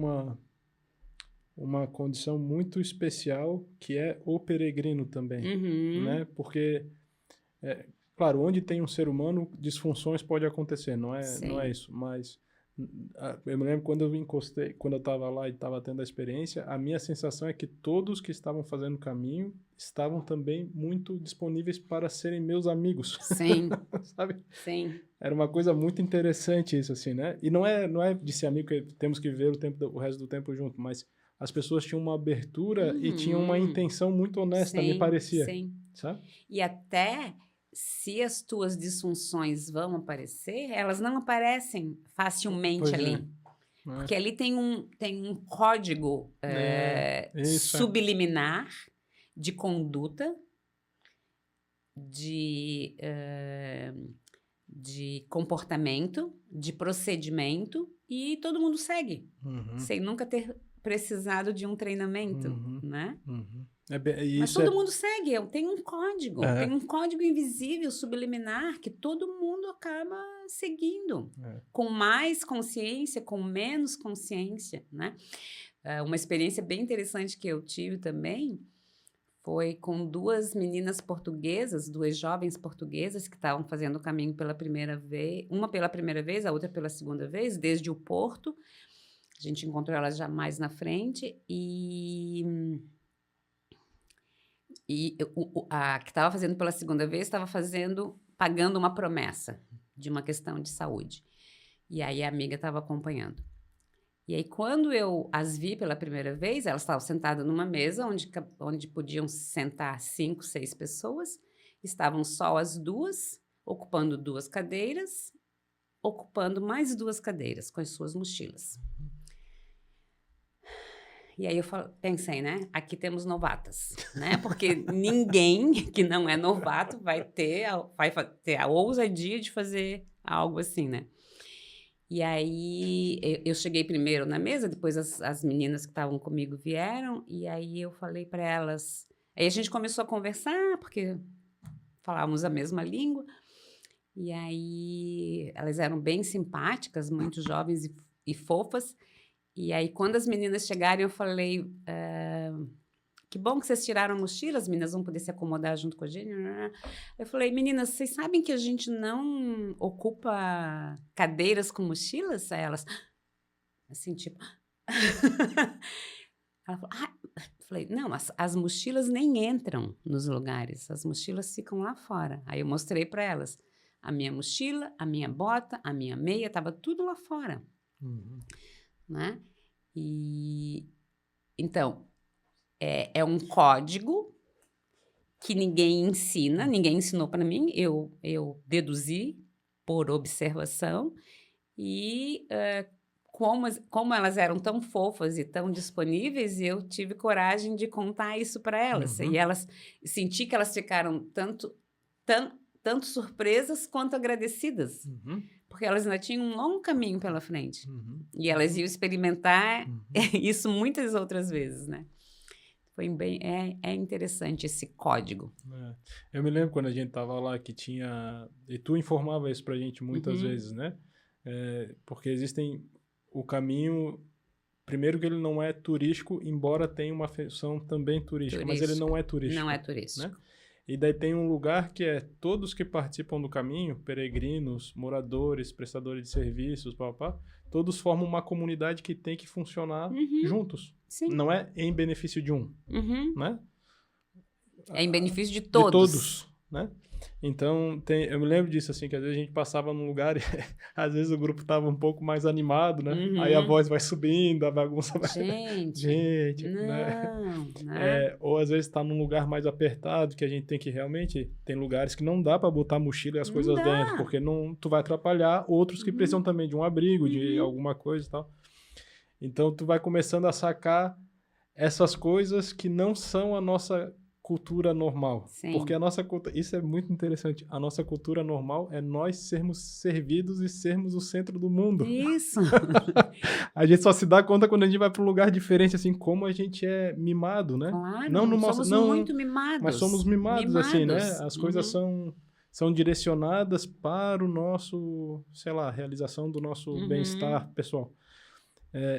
uma condição muito especial que é o peregrino também, né? Porque, claro, onde tem um ser humano, disfunções podem acontecer, não é isso, mas eu me lembro quando eu estava lá e estava tendo a experiência, a minha sensação é que todos que estavam fazendo o caminho estavam também muito disponíveis para serem meus amigos. Sim. Sabe? Sim. Era uma coisa muito interessante isso, assim, né? E não é de ser amigo que temos que viver o resto do tempo junto, mas as pessoas tinham uma abertura e tinham uma intenção muito honesta, me parecia. Sim. Sabe? E até... se as tuas disfunções vão aparecer, elas não aparecem facilmente ali. Porque ali tem um código subliminar de conduta, de comportamento, de procedimento, e todo mundo segue, sem nunca ter precisado de um treinamento, né? Mas todo mundo segue, tem um código, tem um código invisível, subliminar, que todo mundo acaba seguindo, com mais consciência, com menos consciência, né? Uma experiência bem interessante que eu tive também foi com duas meninas portuguesas, duas jovens portuguesas que estavam fazendo o caminho pela primeira vez, uma pela primeira vez, a outra pela segunda vez, desde o Porto. A gente encontrou elas já mais na frente e a que estava fazendo pela segunda vez estava pagando uma promessa de uma questão de saúde. E aí a amiga estava acompanhando. E aí quando eu as vi pela primeira vez, elas estavam sentadas numa mesa onde podiam sentar 5, 6 pessoas. Estavam só as duas, ocupando 2 cadeiras, ocupando mais 2 cadeiras com as suas mochilas. E aí eu pensei, né? Aqui temos novatas, né? Porque ninguém que não é novato vai ter a ousadia de fazer algo assim, né? E aí eu cheguei primeiro na mesa, depois as meninas que estavam comigo vieram, e aí eu falei para elas... Aí a gente começou a conversar, porque falávamos a mesma língua, e aí elas eram bem simpáticas, muito jovens e fofas. E aí, quando as meninas chegaram, eu falei, que bom que vocês tiraram a mochila, as meninas vão poder se acomodar junto com a gente. Eu falei, meninas, vocês sabem que a gente não ocupa cadeiras com mochilas? Aí elas, assim, tipo... Ela falou, eu falei, não, as mochilas nem entram nos lugares, as mochilas ficam lá fora. Aí eu mostrei para elas, a minha mochila, a minha bota, a minha meia, estava tudo lá fora. Né? E então é um código que ninguém ensina, ninguém ensinou para mim, eu deduzi por observação E como elas eram tão fofas e tão disponíveis, eu tive coragem de contar isso para elas. E elas senti que elas ficaram tanto surpresas quanto agradecidas, porque elas ainda tinham um longo caminho pela frente. E elas iam experimentar isso muitas outras vezes, né? Foi bem, é interessante esse código. Eu me lembro quando a gente tava lá que tinha... E tu informava isso pra gente muitas vezes, né? Porque existem... O caminho... Primeiro que ele não é turístico, embora tenha uma função também turística. Mas ele não é turístico. Não é turístico. Né? E daí tem um lugar que é todos que participam do caminho, peregrinos, moradores, prestadores de serviços, todos formam uma comunidade que tem que funcionar juntos. Sim. Não é em benefício de um, né? É em benefício de todos. De todos, né? Então, eu me lembro disso, assim, que às vezes a gente passava num lugar e às vezes o grupo tava um pouco mais animado, né? Aí a voz vai subindo, a bagunça vai... Gente, não, né? Ou às vezes tá num lugar mais apertado, que a gente tem que realmente... Tem lugares que não dá para botar a mochila e as coisas dentro, porque tu vai atrapalhar outros que precisam também de um abrigo, de alguma coisa e tal. Então, tu vai começando a sacar essas coisas que não são a nossa cultura normal. Sim. Porque a nossa cultura... Isso é muito interessante. A nossa cultura normal é nós sermos servidos e sermos o centro do mundo. Isso! A gente só se dá conta quando a gente vai para um lugar diferente, assim, como a gente é mimado, né? Claro, somos muito mimados. Mas somos mimados, assim, né? As coisas são direcionadas para o nosso, sei lá, realização do nosso bem-estar pessoal.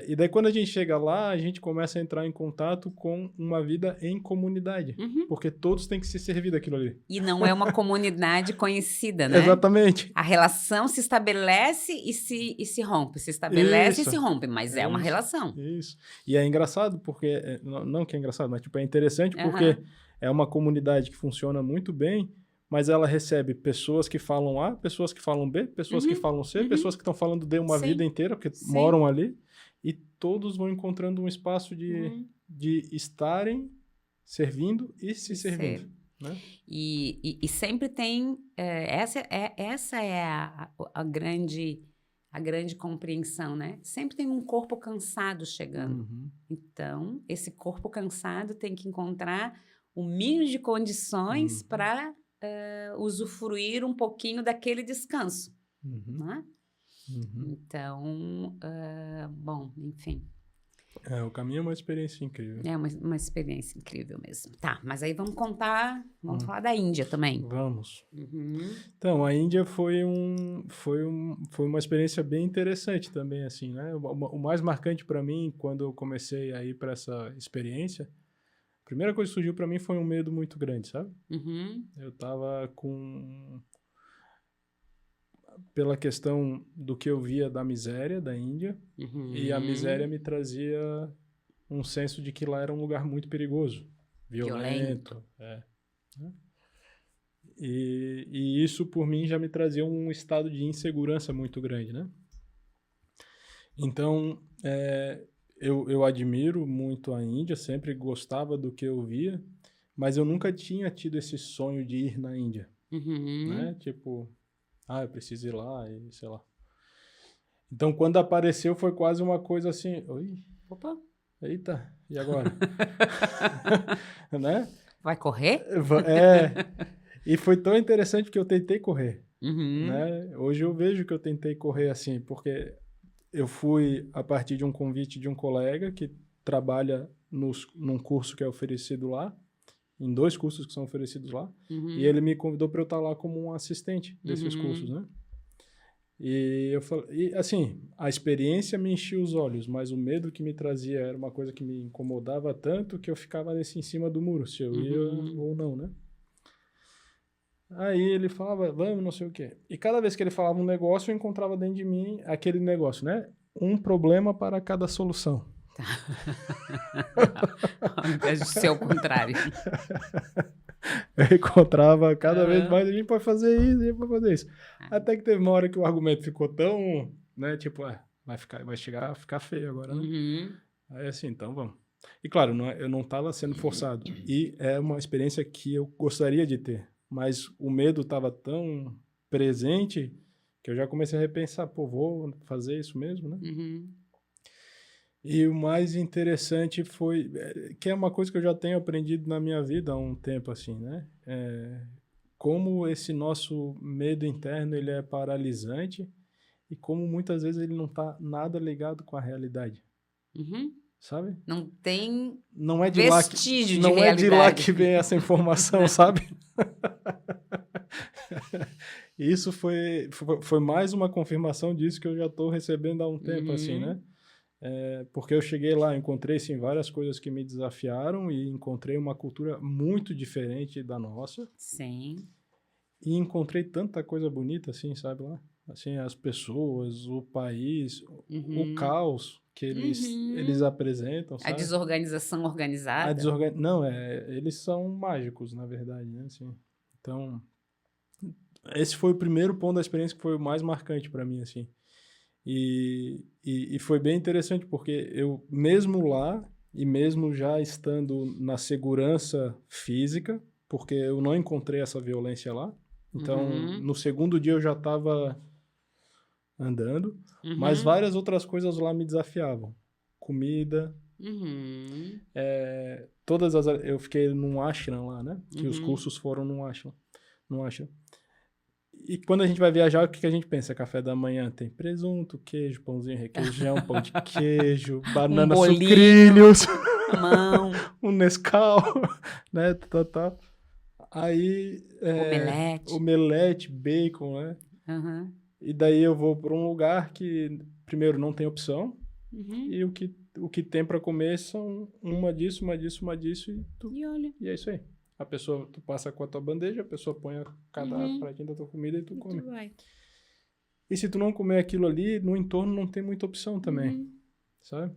E daí, quando a gente chega lá, a gente começa a entrar em contato com uma vida em comunidade. Porque todos têm que se servir daquilo ali. E não é uma comunidade conhecida, né? Exatamente. A relação se estabelece e se rompe. Se estabelece e se rompe, mas é uma relação. Isso. E é engraçado porque... Não que é engraçado, mas tipo, é interessante porque é uma comunidade que funciona muito bem, mas ela recebe pessoas que falam A, pessoas que falam B, pessoas que falam C, pessoas que estão falando D uma vida inteira, porque moram ali. E todos vão encontrando um espaço de estarem servindo e se servindo. Né? E sempre tem... essa é a grande compreensão, né? Sempre tem um corpo cansado chegando. Então, esse corpo cansado tem que encontrar o mínimo de condições para usufruir um pouquinho daquele descanso. Né? Então, bom, enfim. O caminho é uma experiência incrível. É uma experiência incrível mesmo. Tá, mas aí vamos falar da Índia também. Vamos. Então, a Índia foi uma experiência bem interessante também, assim, né? O mais marcante para mim, quando eu comecei a ir para essa experiência, a primeira coisa que surgiu para mim foi um medo muito grande, sabe? Eu tava pela questão do que eu via da miséria da Índia, e a miséria me trazia um senso de que lá era um lugar muito perigoso, violento. E isso, por mim, já me trazia um estado de insegurança muito grande, né? Então, eu admiro muito a Índia, sempre gostava do que eu via, mas eu nunca tinha tido esse sonho de ir na Índia, né? Tipo... eu preciso ir lá e sei lá. Então, quando apareceu, foi quase uma coisa assim... Oi? Opa! Eita, e agora? Né? Vai correr? E foi tão interessante que eu tentei correr. Né? Hoje eu vejo que eu tentei correr assim, porque eu fui a partir de um convite de um colega que trabalha num curso que é oferecido lá, em 2 cursos que são oferecidos lá, e ele me convidou para eu estar lá como um assistente desses cursos, né? E eu falei, assim, a experiência me enchia os olhos, mas o medo que me trazia era uma coisa que me incomodava tanto que eu ficava em cima do muro, se eu ia ou não, né? Aí ele falava, vamos, não sei o quê. E cada vez que ele falava um negócio, eu encontrava dentro de mim aquele negócio, né? Um problema para cada solução. Ao invés de ser o contrário. Eu encontrava cada vez mais, a gente pode fazer isso, a gente pode fazer isso. Até que teve uma hora que o argumento ficou tão, né, tipo, vai chegar a ficar feio agora, né? Aí assim, então vamos. E claro, eu não estava sendo forçado. E é uma experiência que eu gostaria de ter. Mas o medo estava tão presente Que eu já comecei a repensar, pô, vou fazer isso mesmo, né? Uhum. E o mais interessante foi, que é uma coisa que eu já tenho aprendido na minha vida há um tempo, assim, né? Como esse nosso medo interno, ele é paralisante e como muitas vezes ele não tá nada ligado com a realidade, Uhum. sabe? Não tem Não é de lá que, vestígio de não é de lá realidade. que vem essa informação, sabe? Isso foi mais uma confirmação disso que eu já estou recebendo há um tempo, assim, né? Porque eu cheguei lá, encontrei, sim, várias coisas que me desafiaram e encontrei uma cultura muito diferente da nossa. Sim. E encontrei tanta coisa bonita, assim, sabe lá? Assim, as pessoas, o país, o caos que eles apresentam, A sabe? desorganização organizada. Não, eles são mágicos, na verdade, né? Assim, então, esse foi o primeiro ponto da experiência que foi o mais marcante para mim, assim. E foi bem interessante, porque eu, mesmo lá, e mesmo já estando na segurança física, porque eu não encontrei essa violência lá, então, no segundo dia eu já estava andando, mas várias outras coisas lá me desafiavam. Comida, eu fiquei num ashram lá, né? Que os cursos foram num ashram. E quando a gente vai viajar, o que a gente pensa? Café da manhã tem presunto, queijo, pãozinho, requeijão, pão de queijo, banana, bolinho, sucrilhos, mão, um Nescau, né? Tá. Aí, omelete, bacon, né? E daí eu vou para um lugar que, primeiro, não tem opção, e o que tem para comer são uma disso, e é isso aí. A pessoa, tu passa com a tua bandeja, a pessoa põe cada pratinho da tua comida e tu come. E se tu não comer aquilo ali, no entorno não tem muita opção também, sabe?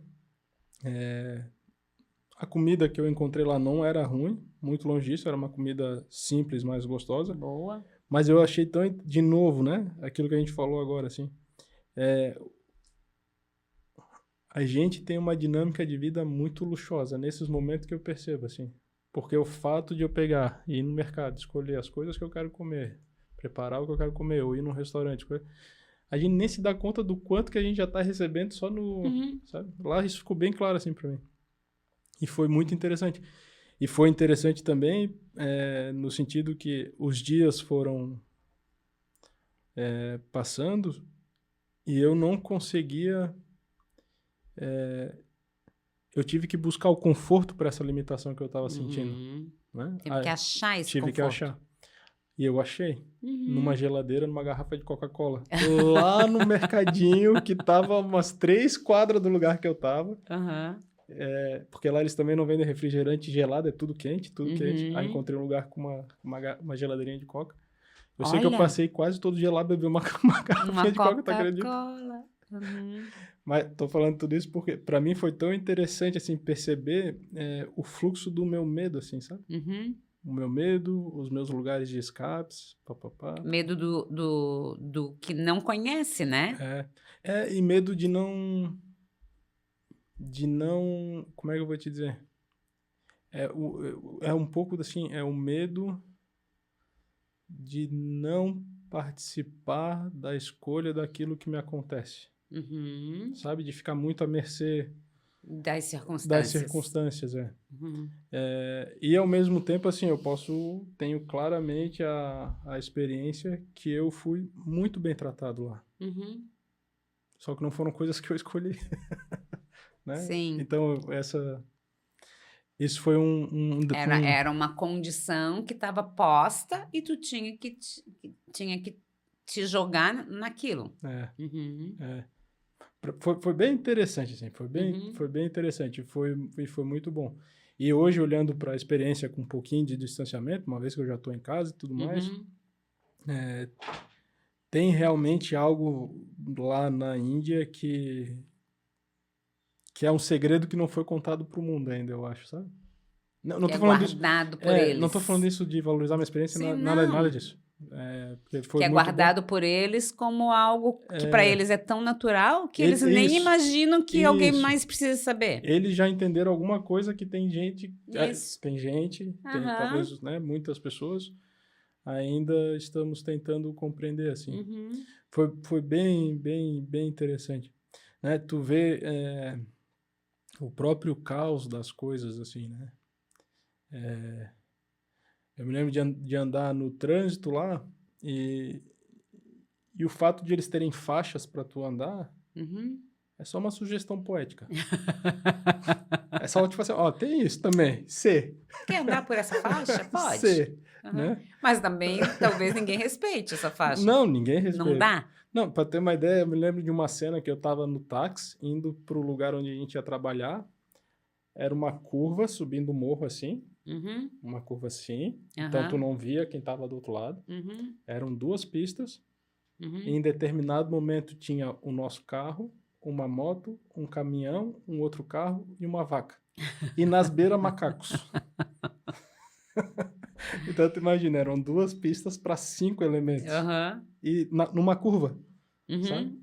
A comida que eu encontrei lá não era ruim, muito longe disso, era uma comida simples, mas gostosa. Boa. Mas eu achei tão, de novo, né? Aquilo que a gente falou agora, assim. A gente tem uma dinâmica de vida muito luxuosa nesses momentos que eu percebo, assim. Porque o fato de eu pegar e ir no mercado, escolher as coisas que eu quero comer, preparar o que eu quero comer, ou ir num restaurante, a gente nem se dá conta do quanto que a gente já está recebendo só no... Sabe? Lá isso ficou bem claro, assim, para mim. E foi muito interessante. E foi interessante também no sentido que os dias foram passando e eu não conseguia... eu tive que buscar o conforto para essa limitação que eu estava sentindo. Né? Teve que achar esse tive conforto. que achar. E eu achei. Numa geladeira, numa garrafa de Coca-Cola. Lá no mercadinho, que tava umas 3 quadras do lugar que eu tava. Porque lá eles também não vendem refrigerante gelado, é tudo quente, quente. Aí encontrei um lugar com uma geladeirinha de Coca. Eu sei que eu passei quase todo dia lá beber uma garrafinha de Coca, tá acreditando? Mas tô falando tudo isso porque pra mim foi tão interessante, assim, perceber o fluxo do meu medo, assim, sabe? O meu medo, os meus lugares de escapes, papapá. Medo do que não conhece, né? E medo de não... Como é que eu vou te dizer? É um pouco assim, é o medo de não participar da escolha daquilo que me acontece. Sabe? De ficar muito à mercê das circunstâncias. E ao mesmo tempo, assim, tenho claramente a experiência que eu fui muito bem tratado lá. Só que não foram coisas que eu escolhi. Né? Sim. Então, isso foi Era uma condição que estava posta e tu tinha que te jogar naquilo. Foi bem interessante, assim, foi bem interessante, foi muito bom. E hoje, olhando para a experiência com um pouquinho de distanciamento, uma vez que eu já estou em casa e tudo mais, tem realmente algo lá na Índia que é um segredo que não foi contado para o mundo ainda, eu acho, sabe? Não tô falando guardado por eles. Não estou falando isso de valorizar minha experiência, nada disso. Que é guardado por eles como algo que para eles é tão natural que eles nem imaginam que alguém mais precisa saber. Eles já entenderam alguma coisa que tem gente, tem talvez, né, muitas pessoas ainda estamos tentando compreender, assim. Uhum. Foi bem interessante, né? Tu vê o próprio caos das coisas, assim, né? Eu me lembro de andar no trânsito lá e, e o fato de eles terem faixas para tu andar Uhum. é só uma sugestão poética. É só tipo assim, ó, tem isso também, C, Quer andar por essa faixa? Pode. C, Aham. né? Mas também talvez ninguém respeite essa faixa. Não, ninguém Não respeita. dá? Não, para ter uma ideia, eu me lembro de uma cena que eu tava no táxi, indo pro lugar onde a gente ia trabalhar. Era uma curva subindo o morro assim, Uhum. uma curva assim. Então tu Aham. não via quem tava do outro lado. Uhum. Eram duas pistas. E Uhum. em determinado momento tinha o nosso carro, uma moto, um caminhão, um outro carro e uma vaca. E nas beiras, macacos. Então tu imagina, eram duas pistas para 5 elementos. Aham. E numa curva, sabe? Uhum.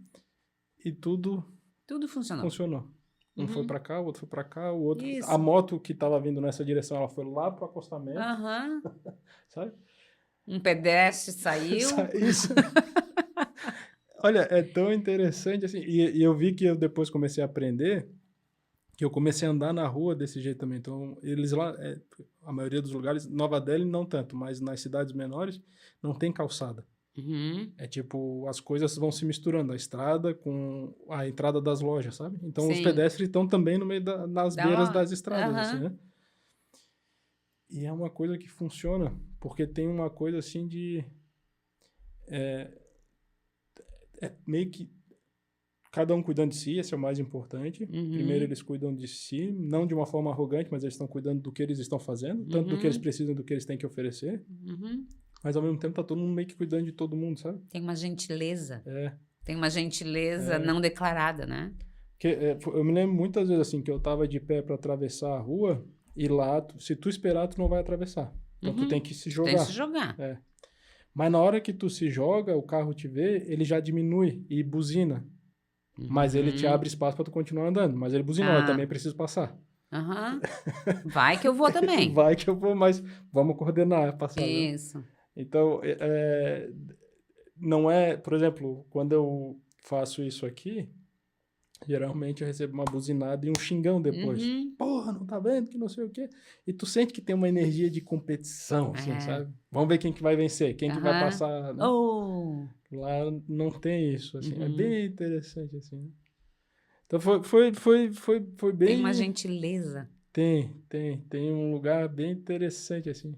E tudo Tudo funcionou. funcionou. Um foi Uhum. para cá, o outro foi para cá, o outro. A Isso. moto que estava vindo nessa direção, ela foi lá pro acostamento, Aham. sabe? Um pedestre saiu. Isso. Olha, é tão interessante assim. E eu vi que eu depois comecei a aprender, que eu comecei a andar na rua desse jeito também. Então, eles lá, a maioria dos lugares, Nova Delhi não tanto, mas nas cidades menores não tem calçada. Uhum. É tipo, as coisas vão se misturando, a estrada com a entrada das lojas, sabe? Então, os Sim. pedestres estão também no meio nas Da beiras hora. das estradas, assim, Aham. né? E é uma coisa que funciona, porque tem uma coisa assim de... É meio que cada um cuidando de si, esse é o mais importante. Primeiro Uhum. eles cuidam de si, não de uma forma arrogante, mas eles estão cuidando do que eles estão fazendo, tanto do que eles Uhum. precisam, do que eles têm que oferecer, Uhum. mas ao mesmo tempo tá todo mundo meio que cuidando de todo mundo, sabe? Tem uma gentileza. É. Tem uma gentileza não declarada, né? Eu me lembro muitas vezes assim que eu tava de pé para atravessar a rua e lá, se tu esperar, tu não vai atravessar. Então tu tem que se Tu tem que se jogar. jogar. É. Mas na hora que tu se joga, o carro te vê, ele já diminui e buzina. Mas ele te abre espaço para tu continuar andando. Mas ele buzinou, eu também Ah, preciso passar. aham. Vai que eu vou também. Vai que eu vou, mas vamos coordenar a passada. Isso. Então, não é... Por exemplo, quando eu faço isso aqui, geralmente eu recebo uma buzinada e um xingão depois. Uhum. Porra, não tá vendo que não sei o quê. E tu sente que tem uma energia de competição, assim, É. sabe? Vamos ver quem que vai vencer, quem que vai Aham. passar, né? Oh. Lá não tem isso, assim. É Uhum. bem interessante, assim, né? Então foi Tem uma bem... gentileza. Tem um lugar bem interessante, assim.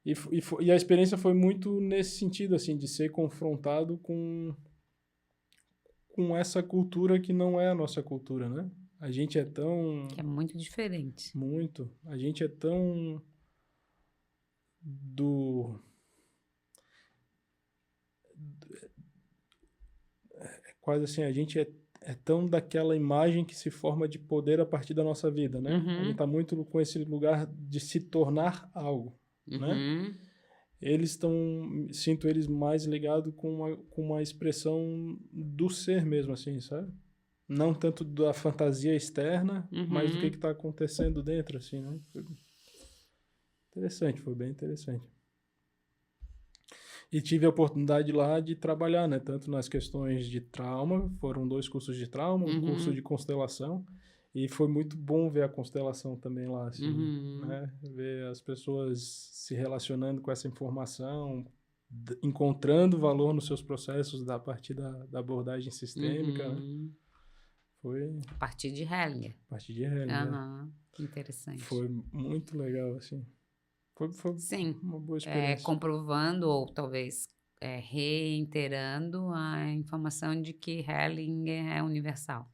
E a experiência foi muito nesse sentido, assim, de ser confrontado com essa cultura que não é a nossa cultura, né? A gente é tão... Que é muito diferente. Muito. A gente é tão... do... Quase assim, a gente é tão daquela imagem que se forma de poder a partir da nossa vida, né? A gente tá muito com esse lugar de se tornar algo, né? Uhum. Eles estão, sinto eles mais ligados com uma expressão do ser mesmo, assim, sabe? Não tanto da fantasia externa, mas do que Uhum. está acontecendo dentro, assim, né? Foi interessante, foi bem interessante. E tive a oportunidade lá de trabalhar, né? Tanto nas questões de trauma, foram 2 cursos de trauma, um curso de constelação, e foi muito bom ver a constelação também lá, assim, né? Ver as pessoas se relacionando com essa informação, encontrando valor nos seus processos a partir da abordagem sistêmica, né? Foi A partir de Hellinger. a partir de Hellinger, né? Aham. Interessante. Foi muito legal, assim. Foi Sim. uma boa experiência. Comprovando ou talvez reiterando a informação de que Hellinger é universal.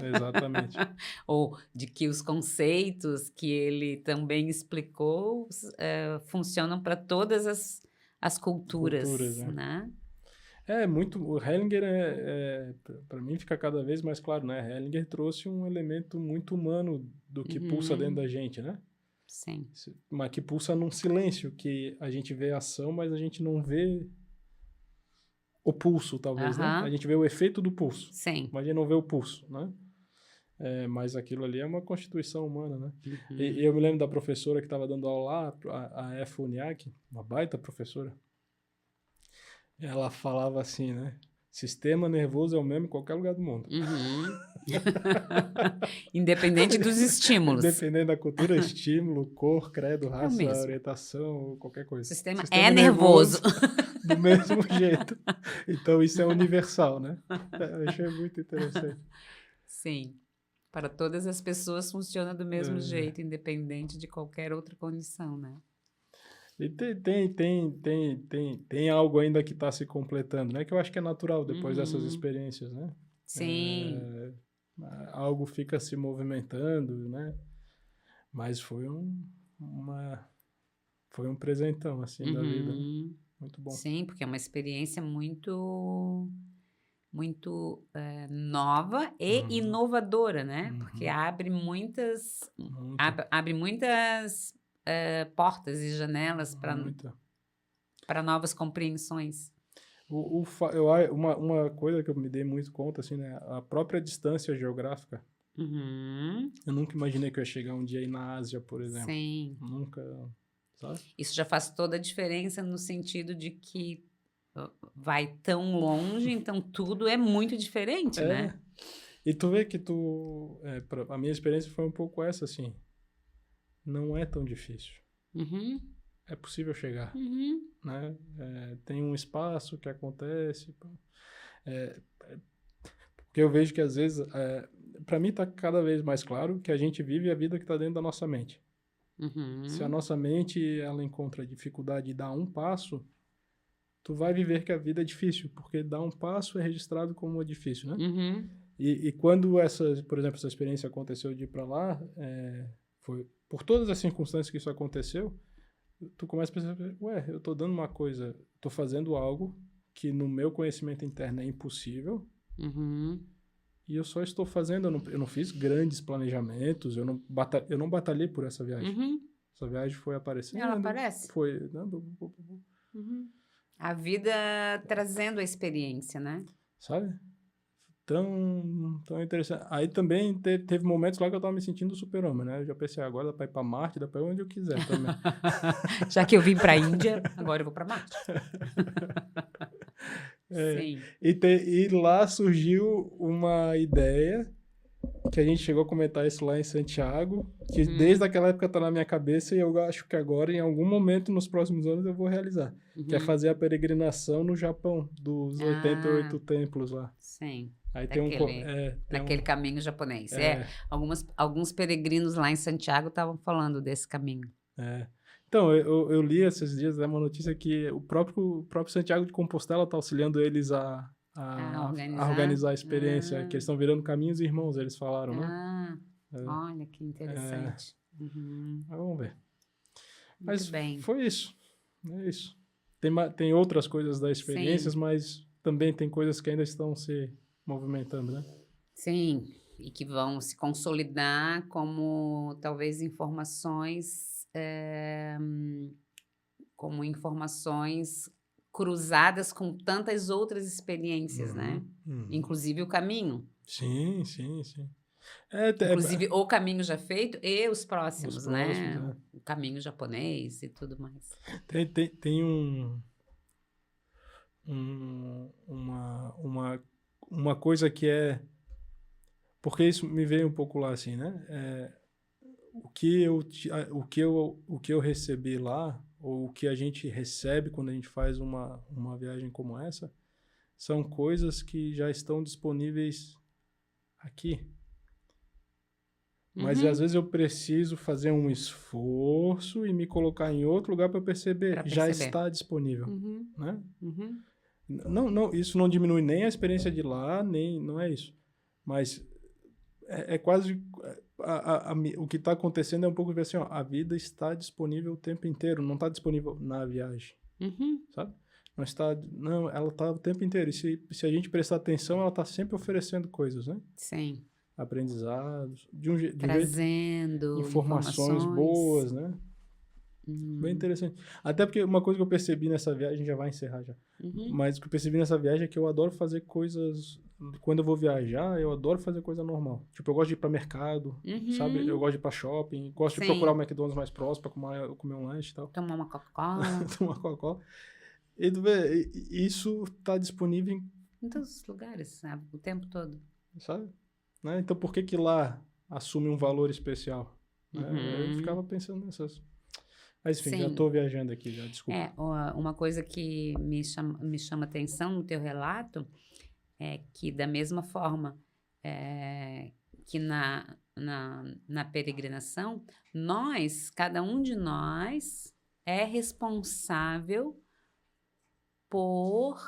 Exatamente. Ou de que os conceitos que ele também explicou funcionam para todas as culturas, né? Muito. O Hellinger para mim fica cada vez mais claro, né? Hellinger trouxe um elemento muito humano do que pulsa dentro da gente, né? Sim. Mas que pulsa num silêncio, que a gente vê a ação, mas a gente não vê o pulso, talvez, né? A gente vê o efeito do pulso, Sim. mas a gente não vê o pulso, né? mas aquilo ali é uma constituição humana, né? Uhum. E eu me lembro da professora que estava dando aula lá, a F. Uniac, uma baita professora. Ela falava assim, né? Sistema nervoso é o mesmo em qualquer lugar do mundo. Uhum. Independente dos estímulos. Dependendo da cultura, estímulo, cor, credo, É o raça, mesmo. orientação, qualquer coisa. O sistema é nervoso. Do mesmo jeito. Então, isso é universal, né? Eu achei muito interessante. Sim. Para todas as pessoas funciona do mesmo jeito, independente de qualquer outra condição, né? E tem algo ainda que está se completando, né? Que eu acho que é natural depois dessas experiências, né? Sim. Algo fica se movimentando, né? Mas foi um presentão, assim, da vida. Né? Muito bom. Sim, porque é uma experiência muito nova e inovadora, né? Porque abre muitas portas e janelas para novas compreensões. Uma coisa que eu me dei muito conta, assim, né? A própria distância geográfica. Eu nunca imaginei que eu ia chegar um dia aí na Ásia, por exemplo. Sim. Nunca, sabe? Isso já faz toda a diferença no sentido de que vai tão longe, então tudo é muito diferente, né? E tu vê que a minha experiência foi um pouco essa, assim. Não é tão difícil. É possível chegar, né? Tem um espaço que acontece. Porque eu vejo que às vezes, para mim está cada vez mais claro que a gente vive a vida que está dentro da nossa mente. Se a nossa mente ela encontra dificuldade de dar um passo, tu vai viver que a vida é difícil, porque dar um passo é registrado como difícil, né? E quando por exemplo, essa experiência aconteceu de ir para lá, foi por todas as circunstâncias que isso aconteceu, tu começa a perceber, eu tô dando uma coisa, tô fazendo algo que no meu conhecimento interno é impossível, e eu só estou fazendo, eu não fiz grandes planejamentos, eu não batalhei por essa viagem. Essa viagem foi aparecendo. Ela aparece. Foi. A vida trazendo a experiência, né? Sabe? Tão interessante. Aí também teve momentos lá que eu tava me sentindo super-homem, né? Eu já pensei, agora dá pra ir pra Marte, dá pra ir onde eu quiser também. Já que eu vim pra Índia, agora eu vou pra Marte. Sim. E lá surgiu uma ideia que a gente chegou a comentar isso lá em Santiago, que desde aquela época tá na minha cabeça e eu acho que agora, em algum momento, nos próximos anos, eu vou realizar. Que é fazer a peregrinação no Japão, dos 88 templos lá. Sim. Aí naquele caminho japonês. Alguns peregrinos lá em Santiago estavam falando desse caminho. Então, eu li esses dias uma notícia que o próprio Santiago de Compostela está auxiliando eles a organizar a experiência, que eles estão virando caminhos irmãos, eles falaram, né? Olha que interessante. Mas vamos ver. Muito bem. Foi isso. É isso. Tem outras coisas das experiências, mas também tem coisas que ainda estão se movimentando, né? Sim, e que vão se consolidar como talvez informações cruzadas com tantas outras experiências, né? Inclusive o caminho. Sim. Inclusive o caminho já feito e os próximos, né? O caminho japonês e tudo mais. Tem uma coisa que porque isso me veio um pouco lá assim, né? O que eu recebi lá, ou o que a gente recebe quando a gente faz uma viagem como essa, são coisas que já estão disponíveis aqui. Mas às vezes eu preciso fazer um esforço e me colocar em outro lugar para perceber. Já está disponível, né? Não, isso não diminui nem a experiência de lá, não é isso. Mas é quase... o que está acontecendo é um pouco assim, a vida está disponível o tempo inteiro, não está disponível na viagem, sabe? Não, ela está o tempo inteiro. E se a gente prestar atenção, ela está sempre oferecendo coisas, né? Sim. Aprendizados, trazendo informações boas, né? Bem interessante. Até porque uma coisa que eu percebi nessa viagem, já vai encerrar já, mas o que eu percebi nessa viagem é que eu adoro fazer coisas... Quando eu vou viajar, eu adoro fazer coisa normal. Tipo, eu gosto de ir pra mercado, sabe? Eu gosto de ir pra shopping, gosto de procurar o McDonald's mais próximo pra comer um lanche e tal. Tomar uma Coca-Cola. Tomar Coca-Cola. E tu vê, isso tá disponível em todos os lugares, sabe? O tempo todo. sabe? Né? Então, por que que lá assume um valor especial? Né? Eu ficava pensando nessas... Mas, enfim, já tô viajando aqui, já, desculpa. Uma coisa que me chama atenção no teu relato é que, da mesma forma que na peregrinação, cada um de nós é responsável por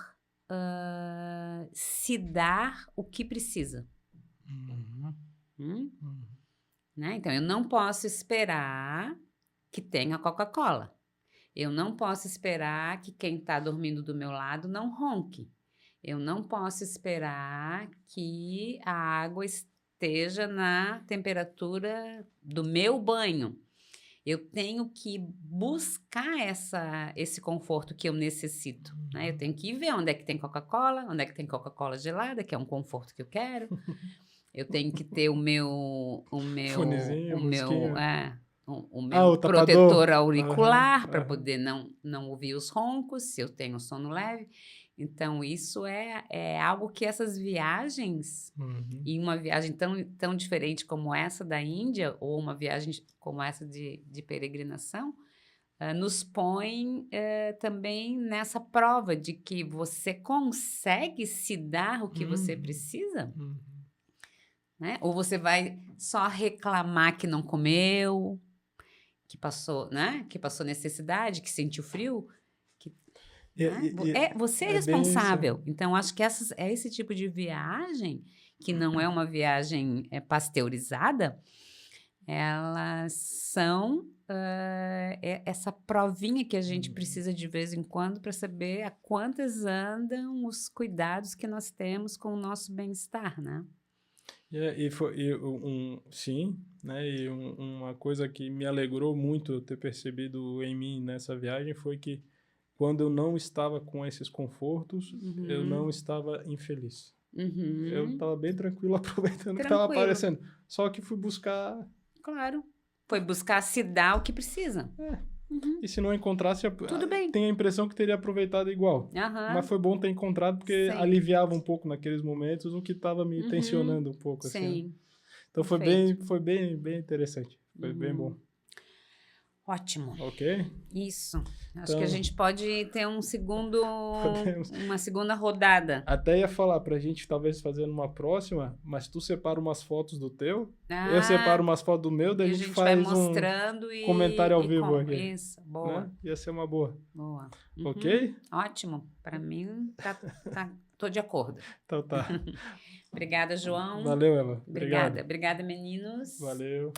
se dar o que precisa. Né? Então, eu não posso esperar que tenha Coca-Cola. Eu não posso esperar que quem está dormindo do meu lado não ronque. Eu não posso esperar que a água esteja na temperatura do meu banho. Eu tenho que buscar esse conforto que eu necessito. Né? Eu tenho que ir ver onde é que tem Coca-Cola, onde é que tem Coca-Cola gelada, que é um conforto que eu quero. Eu tenho que ter o meu Fonezinho, o meu protetor auricular para aham. poder não ouvir os roncos, se eu tenho sono leve. Então, isso é algo que essas viagens, e uma viagem tão diferente como essa da Índia, ou uma viagem como essa de peregrinação, nos põe também nessa prova de que você consegue se dar o que você precisa. Né? Ou você vai só reclamar que não comeu, que passou necessidade, que sentiu frio. Você é responsável. Então, acho que esse tipo de viagem, que não é uma viagem pasteurizada, elas são essa provinha que a gente precisa de vez em quando para saber a quantas andam os cuidados que nós temos com o nosso bem-estar, né? Sim, né? E uma coisa que me alegrou muito eu ter percebido em mim nessa viagem foi que quando eu não estava com esses confortos, eu não estava infeliz. Eu estava bem tranquilo aproveitando o que estava aparecendo. Só que fui buscar... Claro. Foi buscar se dar o que precisa. E se não encontrasse, tudo bem. Tenho a impressão que teria aproveitado igual. Mas foi bom ter encontrado, porque aliviava um pouco naqueles momentos o que estava me tensionando um pouco. Assim, né? Então foi bem interessante. Foi bem bom. Ótimo. Ok? Isso. Acho que a gente pode ter uma segunda rodada. Até ia falar pra gente talvez fazer numa próxima, mas tu separa umas fotos do teu, eu separo umas fotos do meu, daí a gente faz vai mostrando comentário ao vivo aqui. Isso, boa. Né? Ia ser uma boa. Boa. Ok? Ótimo. Para mim, tô de acordo. Então tá. Obrigada, João. Valeu, Eva. Obrigada, meninos. Valeu.